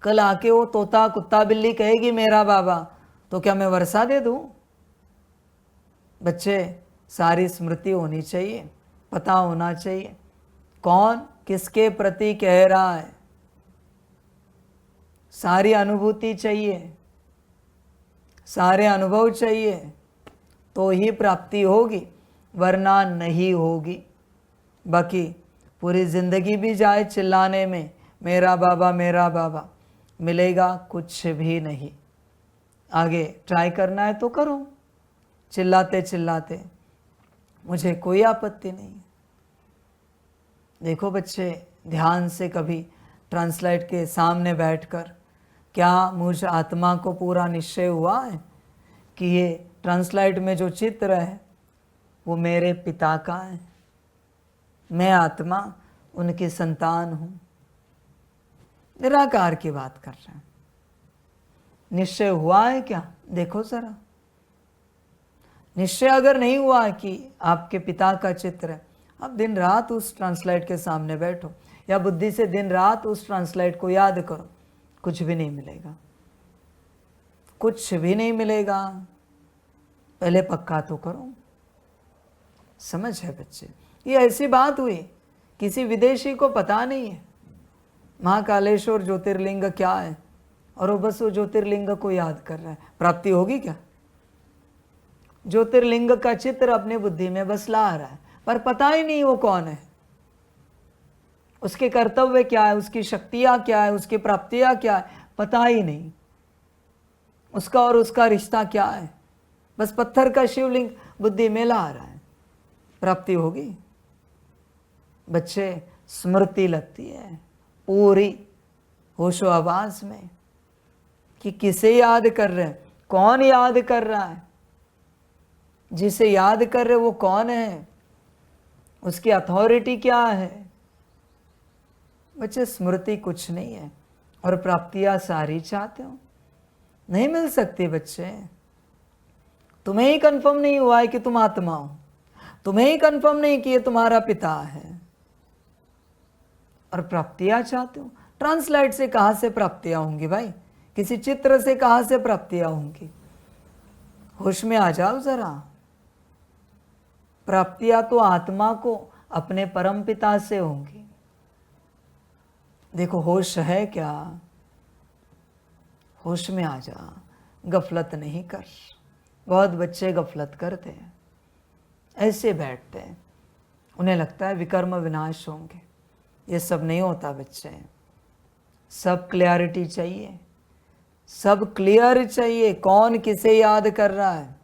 कल आके वो तोता कुत्ता बिल्ली कहेगी मेरा बाबा, तो क्या मैं वर्षा दे दूं? बच्चे, सारी स्मृति होनी चाहिए, पता होना चाहिए कौन किसके प्रति कह रहा है, सारी अनुभूति चाहिए, सारे अनुभव चाहिए, तो ही प्राप्ति होगी, वरना नहीं होगी। बाकी पूरी जिंदगी भी जाए चिल्लाने में मेरा बाबा, मिलेगा कुछ भी नहीं। आगे ट्राई करना है तो करो, चिल्लाते चिल्लाते, मुझे कोई आपत्ति नहीं। देखो बच्चे, ध्यान से कभी ट्रांसलाइट के सामने बैठकर क्या मुझ आत्मा को पूरा निश्चय हुआ है कि ये ट्रांसलाइट में जो चित्र है वो मेरे पिता का है, मैं आत्मा उनकी संतान हूँ। निराकार की बात कर रहे हैं। निश्चय हुआ है क्या? देखो जरा। निश्चय अगर नहीं हुआ कि आपके पिता का चित्र है, आप दिन रात उस ट्रांसलाइट के सामने बैठो या बुद्धि से दिन रात उस ट्रांसलाइट को याद करो, कुछ भी नहीं मिलेगा, कुछ भी नहीं मिलेगा। पहले पक्का तो करो। समझ है बच्चे? ये ऐसी बात हुई, किसी विदेशी को पता नहीं है महाकालेश्वर ज्योतिर्लिंग क्या है, और वो बस वो ज्योतिर्लिंग को याद कर रहा है। प्राप्ति होगी क्या? ज्योतिर्लिंग का चित्र अपने बुद्धि में बस ला रहा है, पर पता ही नहीं वो कौन है, उसके कर्तव्य क्या है, उसकी शक्तियां क्या है, उसकी प्राप्तियां क्या है, पता ही नहीं। उसका और उसका रिश्ता क्या है, बस पत्थर का शिवलिंग बुद्धि में ला रहा है। प्राप्ति होगी? बच्चे, स्मृति लगती है, पूरी होशो आवाज में कि किसे याद कर रहे हैं, कौन याद कर रहा है, जिसे याद कर रहे वो कौन है, उसकी अथॉरिटी क्या है। बच्चे स्मृति कुछ नहीं है और प्राप्तियां सारी चाहते हो, नहीं मिल सकती। बच्चे तुम्हें ही कंफर्म नहीं हुआ है कि तुम आत्मा हो, तुम्हें ही कंफर्म नहीं कि ये तुम्हारा पिता है, और प्राप्तियां चाहते हो। ट्रांसलाइट से कहां से प्राप्तियां होंगी भाई, किसी चित्र से कहां से प्राप्तियां होंगी। होश में आ जाओ जरा। प्राप्तियां तो आत्मा को अपने परम पिता से होंगी। देखो होश है क्या, होश में आ जा, गफलत नहीं कर। बहुत बच्चे गफलत करते हैं, ऐसे बैठते हैं, उन्हें लगता है विकर्म विनाश होंगे। ये सब नहीं होता बच्चे, सब क्लियरिटी चाहिए, सब क्लियर चाहिए कौन किसे याद कर रहा है,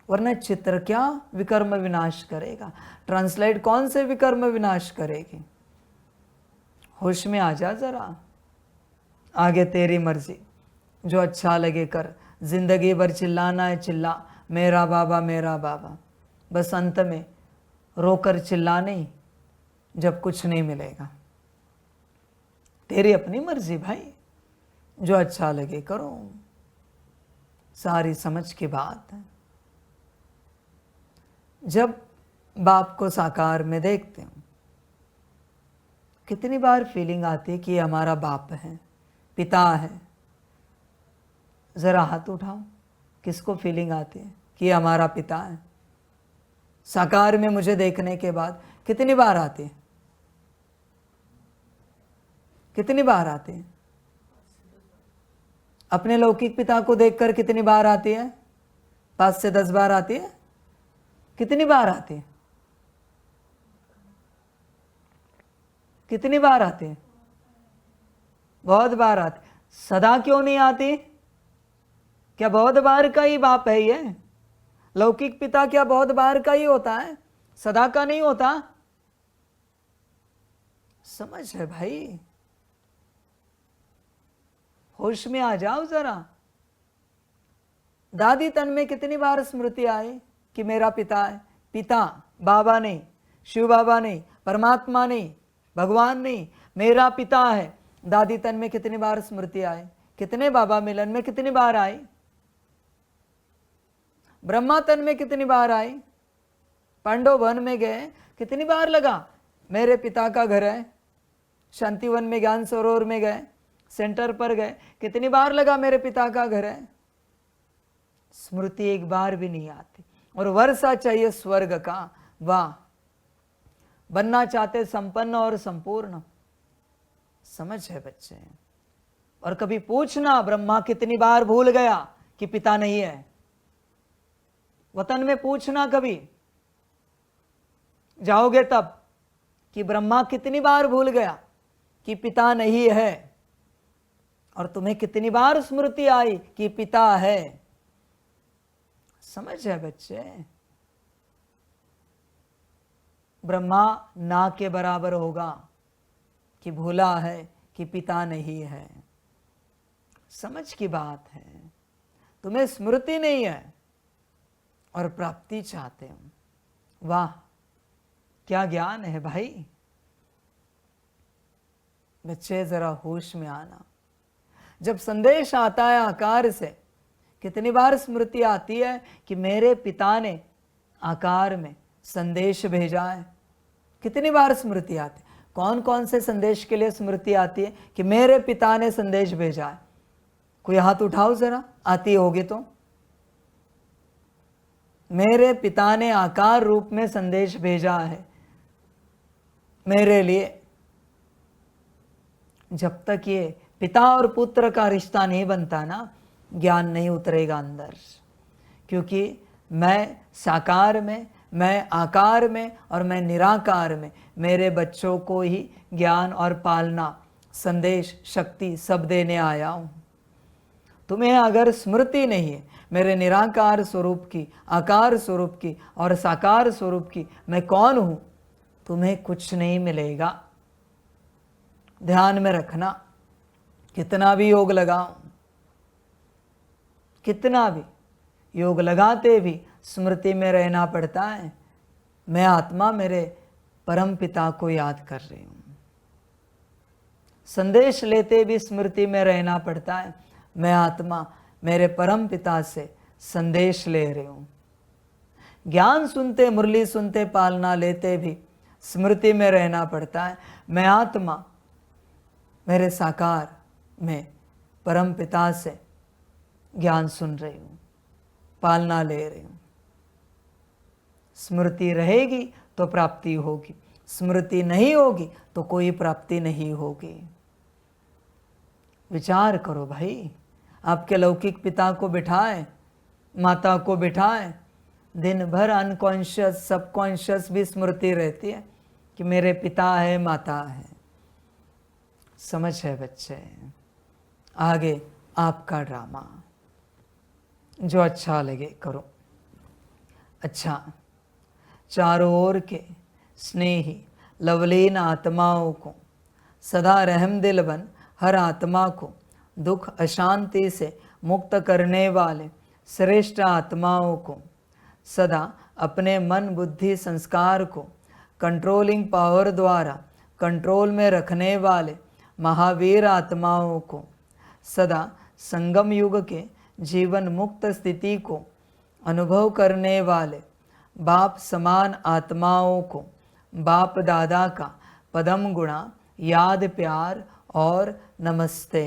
वरना चित्र क्या विकर्म विनाश करेगा, ट्रांसलेट कौन से विकर्म विनाश करेगी। होश में आ जा जरा, आगे तेरी मर्जी, जो अच्छा लगे कर। जिंदगी भर चिल्लाना है चिल्ला, मेरा बाबा मेरा बाबा, बस अंत में रोकर चिल्ला नहीं जब कुछ नहीं मिलेगा। तेरी अपनी मर्जी भाई, जो अच्छा लगे करो, सारी समझ की बात है। जब बाप को साकार में देखते हो, कितनी बार फीलिंग आती है कि ये हमारा बाप है, पिता है। जरा हाथ उठाओ, किसको फीलिंग आती है कि ये हमारा पिता है। साकार में मुझे देखने के बाद कितनी बार आती है, कितनी बार आती है। अपने लौकिक पिता को देखकर कितनी बार आती है, 5 से 10 बार आती है। कितनी बार आती है, कितनी बार आती है, बहुत बार आती। सदा क्यों नहीं आती, क्या बहुत बार का ही बाप है ये? लौकिक पिता क्या बहुत बार का ही होता है, सदा का नहीं होता? समझ है भाई, होश में आ जाओ जरा। दादी तन में कितनी बार स्मृति आई कि मेरा पिता है। पिता बाबा नहीं, शिव बाबा नहीं, परमात्मा नहीं, भगवान नहीं, मेरा पिता है। दादी तन में कितनी बार स्मृति आई, कितने बाबा मिलन में कितनी बार आई, ब्रह्मा तन में कितनी बार आई, पांडव वन में गए कितनी बार लगा मेरे पिता का घर है। शांतिवन में, ज्ञान सरोवर में गए, सेंटर पर गए, कितनी बार लगा मेरे पिता का घर है। स्मृति एक बार भी नहीं आती। और वर्षा चाहिए स्वर्ग का, वाह, बनना चाहते संपन्न और संपूर्ण। समझ है बच्चे। और कभी पूछना ब्रह्मा कितनी बार भूल गया कि पिता नहीं है। वतन में पूछना कभी जाओगे तब कि ब्रह्मा कितनी बार भूल गया कि पिता नहीं है, और तुम्हें कितनी बार स्मृति आई कि पिता है। समझ है बच्चे। ब्रह्मा ना के बराबर होगा कि भूला है कि पिता नहीं है। समझ की बात है। तुम्हें स्मृति नहीं है और प्राप्ति चाहते हो। वाह, क्या ज्ञान है भाई। बच्चे जरा होश में आना। जब संदेश आता है आकार से, कितनी बार स्मृति आती है कि मेरे पिता ने आकार में संदेश भेजा है। कितनी बार स्मृति आती है। कौन कौन से संदेश के लिए स्मृति आती है कि मेरे पिता ने संदेश भेजा है? कोई हाथ उठाओ जरा, आती होगी तो। मेरे पिता ने आकार रूप में संदेश भेजा है मेरे लिए। जब तक ये पिता और पुत्र का रिश्ता नहीं बनता ना, ज्ञान नहीं उतरेगा अंदर। क्योंकि मैं साकार में, मैं आकार में और मैं निराकार में मेरे बच्चों को ही ज्ञान और पालना, संदेश, शक्ति सब देने आया हूं। तुम्हें अगर स्मृति नहीं है मेरे निराकार स्वरूप की, आकार स्वरूप की और साकार स्वरूप की, मैं कौन हूं, तुम्हें कुछ नहीं मिलेगा। ध्यान में रखना, कितना भी योग लगाओ, कितना भी योग लगाते भी स्मृति में रहना पड़ता है, मैं आत्मा मेरे परम पिता को याद कर रही हूँ। संदेश लेते भी स्मृति में रहना पड़ता है, मैं आत्मा मेरे परम पिता से संदेश ले रही हूँ। ज्ञान सुनते, मुरली सुनते, पालना लेते भी स्मृति में रहना पड़ता है, मैं आत्मा मेरे साकार में परम पिता से ज्ञान सुन रही हूँ, पालना ले रही हूँ। स्मृति रहेगी तो प्राप्ति होगी, स्मृति नहीं होगी तो कोई प्राप्ति नहीं होगी। विचार करो भाई, आपके लौकिक पिता को बिठाए, माता को बिठाए, दिन भर अनकॉन्शियस सबकॉन्शियस भी स्मृति रहती है कि मेरे पिता है, माता है। समझ है बच्चे? आगे आपका ड्रामा, जो अच्छा लगे करो। अच्छा, चारों ओर के स्नेही लवलीन आत्माओं को सदा रहमदिल बन हर आत्मा को दुख अशांति से मुक्त करने वाले श्रेष्ठ आत्माओं को सदा अपने मन बुद्धि संस्कार को कंट्रोलिंग पावर द्वारा कंट्रोल में रखने वाले महावीर आत्माओं को सदा संगम युग के जीवन मुक्त स्थिति को अनुभव करने वाले बाप समान आत्माओं को बाप दादा का पदम गुणा याद प्यार और नमस्ते।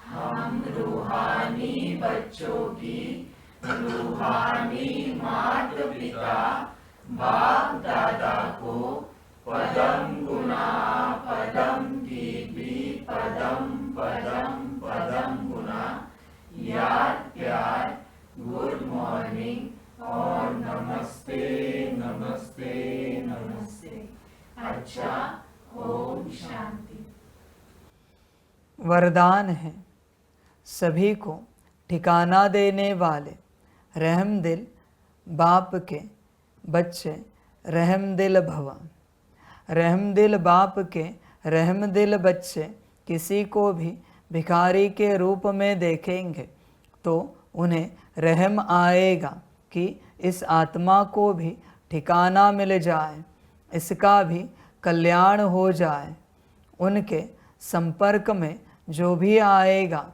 हम रूहानी बच्चों की रूहानी माता पिता बाप दादा को पदम गुणा पदम की पदम पदम पदम गुणा याद प्यार गुड मॉर्निंग और नमस्ते नमस्ते नमस्ते। अच्छा, ओम शांति। वरदान है सभी को ठिकाना देने वाले रहमदिल बाप के बच्चे रहमदिल भव। रहमदिल बाप के रहमदिल बच्चे किसी को भी भिखारी के रूप में देखेंगे तो उन्हें रहम आएगा कि इस आत्मा को भी ठिकाना मिल जाए, इसका भी कल्याण हो जाए। उनके संपर्क में जो भी आएगा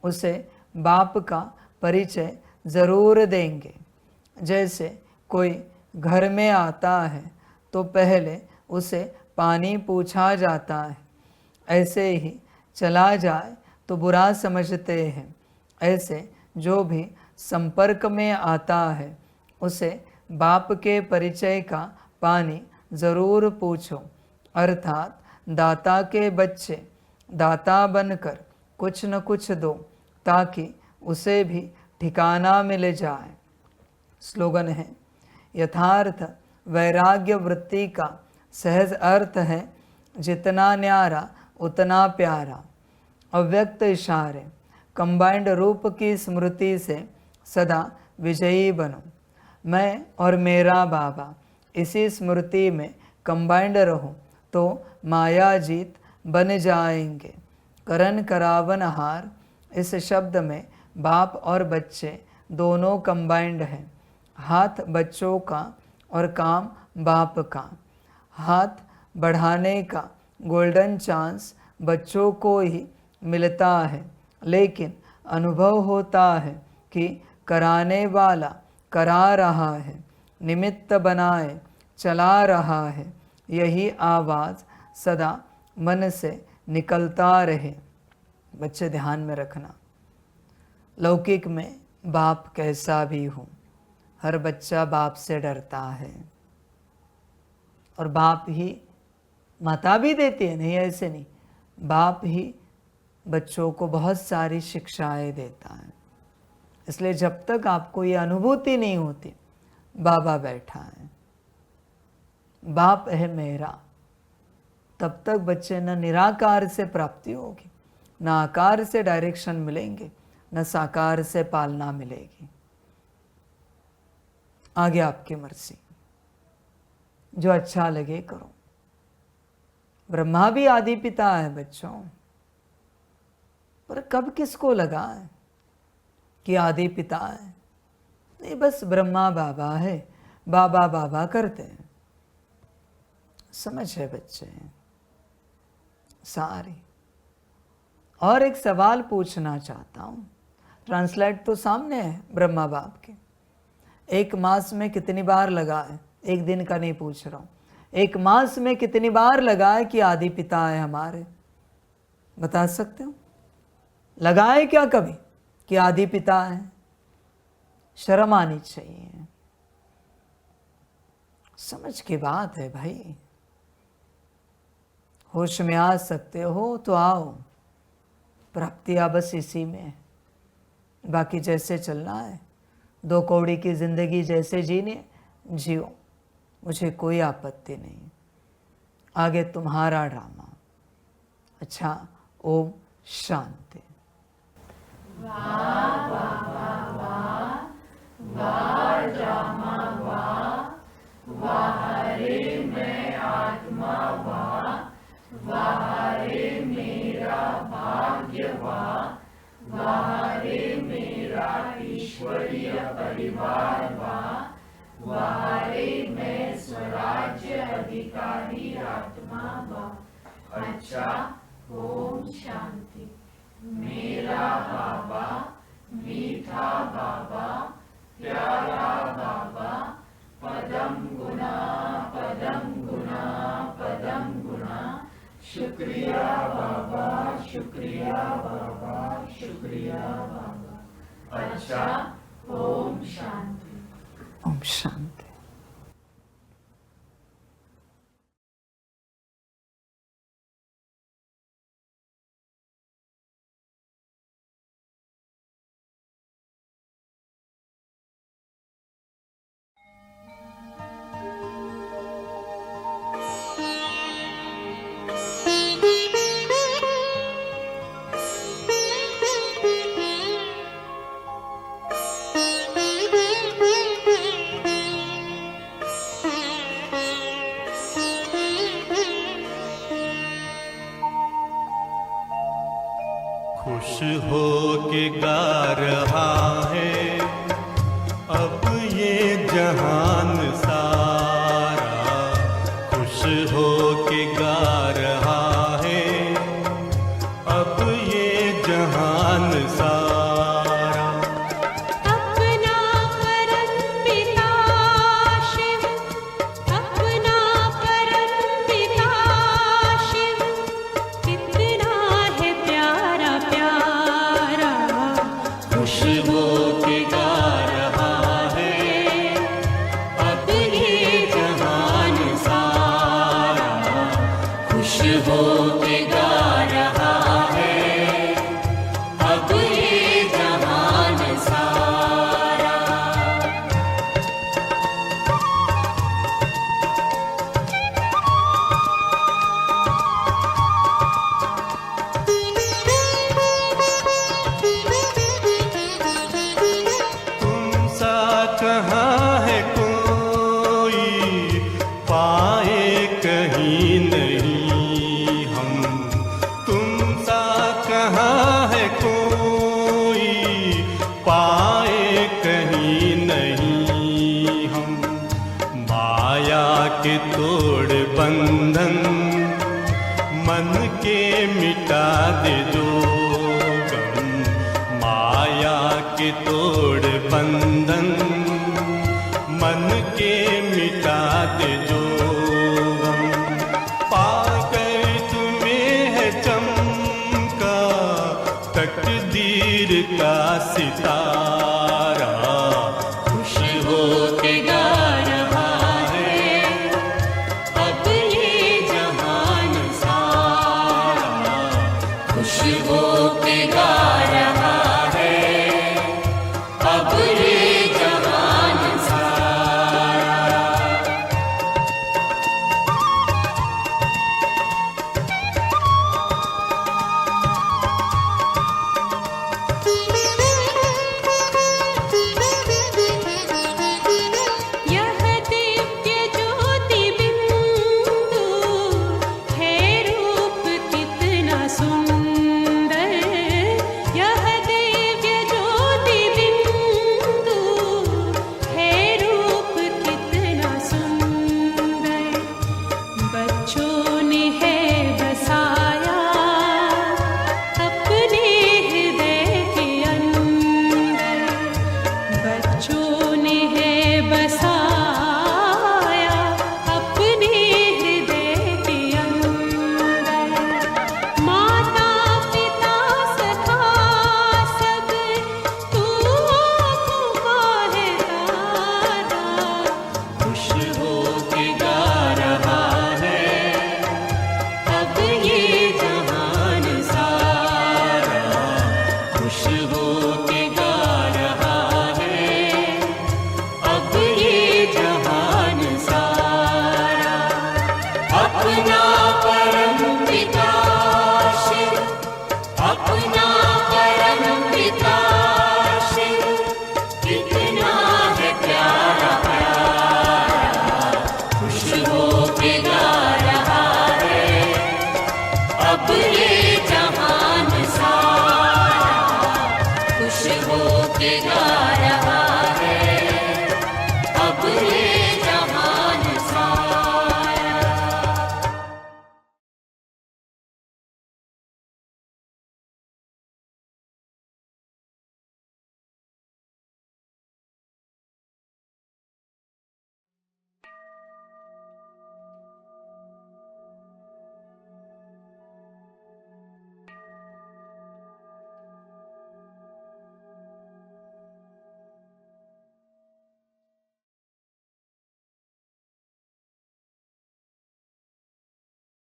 उसे बाप का परिचय ज़रूर देंगे। जैसे कोई घर में आता है तो पहले उसे पानी पूछा जाता है, ऐसे ही चला जाए तो बुरा समझते हैं। ऐसे जो भी संपर्क में आता है उसे बाप के परिचय का पानी ज़रूर पूछो। अर्थात दाता के बच्चे दाता बनकर कुछ न कुछ दो ताकि उसे भी ठिकाना मिल जाए। स्लोगन है, यथार्थ वैराग्य वृत्ति का सहज अर्थ है जितना न्यारा उतना प्यारा। अव्यक्त इशारे कंबाइंड रूप की स्मृति से सदा विजयी बनो। मैं और मेरा बाबा इसी स्मृति में कंबाइंड रहो तो माया जीत बन जाएंगे। करण करावन हार, इस शब्द में बाप और बच्चे दोनों कंबाइंड हैं। हाथ बच्चों का और काम बाप का। हाथ बढ़ाने का गोल्डन चांस बच्चों को ही मिलता है, लेकिन अनुभव होता है कि कराने वाला करा रहा है, निमित्त बनाए चला रहा है। यही आवाज़ सदा मन से निकलता रहे। बच्चे ध्यान में रखना, लौकिक में बाप कैसा भी हो, हर बच्चा बाप से डरता है और बाप ही माता भी देती है, नहीं ऐसे नहीं, बाप ही बच्चों को बहुत सारी शिक्षाएं देता है। इसलिए जब तक आपको ये अनुभूति नहीं होती बाबा बैठा है, बाप है मेरा, तब तक बच्चे न निराकार से प्राप्ति होगी, न आकार से डायरेक्शन मिलेंगे, न साकार से पालना मिलेगी। आगे आपकी मर्जी, जो अच्छा लगे करो। ब्रह्मा भी आदि पिता है बच्चों, पर कब किसको लगा है कि आदि पिता है? नहीं, बस ब्रह्मा बाबा है, बाबा बाबा करते हैं। समझ है बच्चे सारी। और एक सवाल पूछना चाहता हूँ, ट्रांसलेट तो सामने है ब्रह्मा बाप के। एक मास में कितनी बार लगा है? एक दिन का नहीं पूछ रहा हूँ, एक मास में कितनी बार लगा है कि आदि पिता है हमारे? बता सकते हो? लगाए क्या कभी कि आदि पिता है? शर्म आनी चाहिए। समझ की बात है भाई। होश में आ सकते हो तो आओ, प्राप्तियां बस इसी में। बाकी जैसे चलना है, 2 कौड़ी की जिंदगी जैसे जीने जियो, मुझे कोई आपत्ति नहीं। आगे तुम्हारा ड्रामा। अच्छा, ओम शांति। ओम शांति। खुश हो के गा रहा है अब ये जहान सारा, खुश हो के गा रहा है अब ये जहान सारा। अपना परम पिता शिव, अपना परम पिता शिव, कितना है प्यारा प्यारा। खुश हो के गा रहा है अब ये जहान सारा, खुश हो के गा रहा है अब ये जहान सारा। तुम सा कहाँ है कोई, पाए कहीं नहीं हम। तुम सा कहाँ है कोई, पाए कहीं नहीं हम। माया के तोड़ बंधन मन के मिटा दे जो गम, माया के तोड़ बंधन मन के मिटा दे जो गम। पाकर तुम्हें है चमका तकदीर का सितारा, खुश हो के गा रहा है अब ये जहान सारा, खुश हो के गा रहा है अब ये जहान सारा। यह दिव्य ज्योति बिंदु है अब ये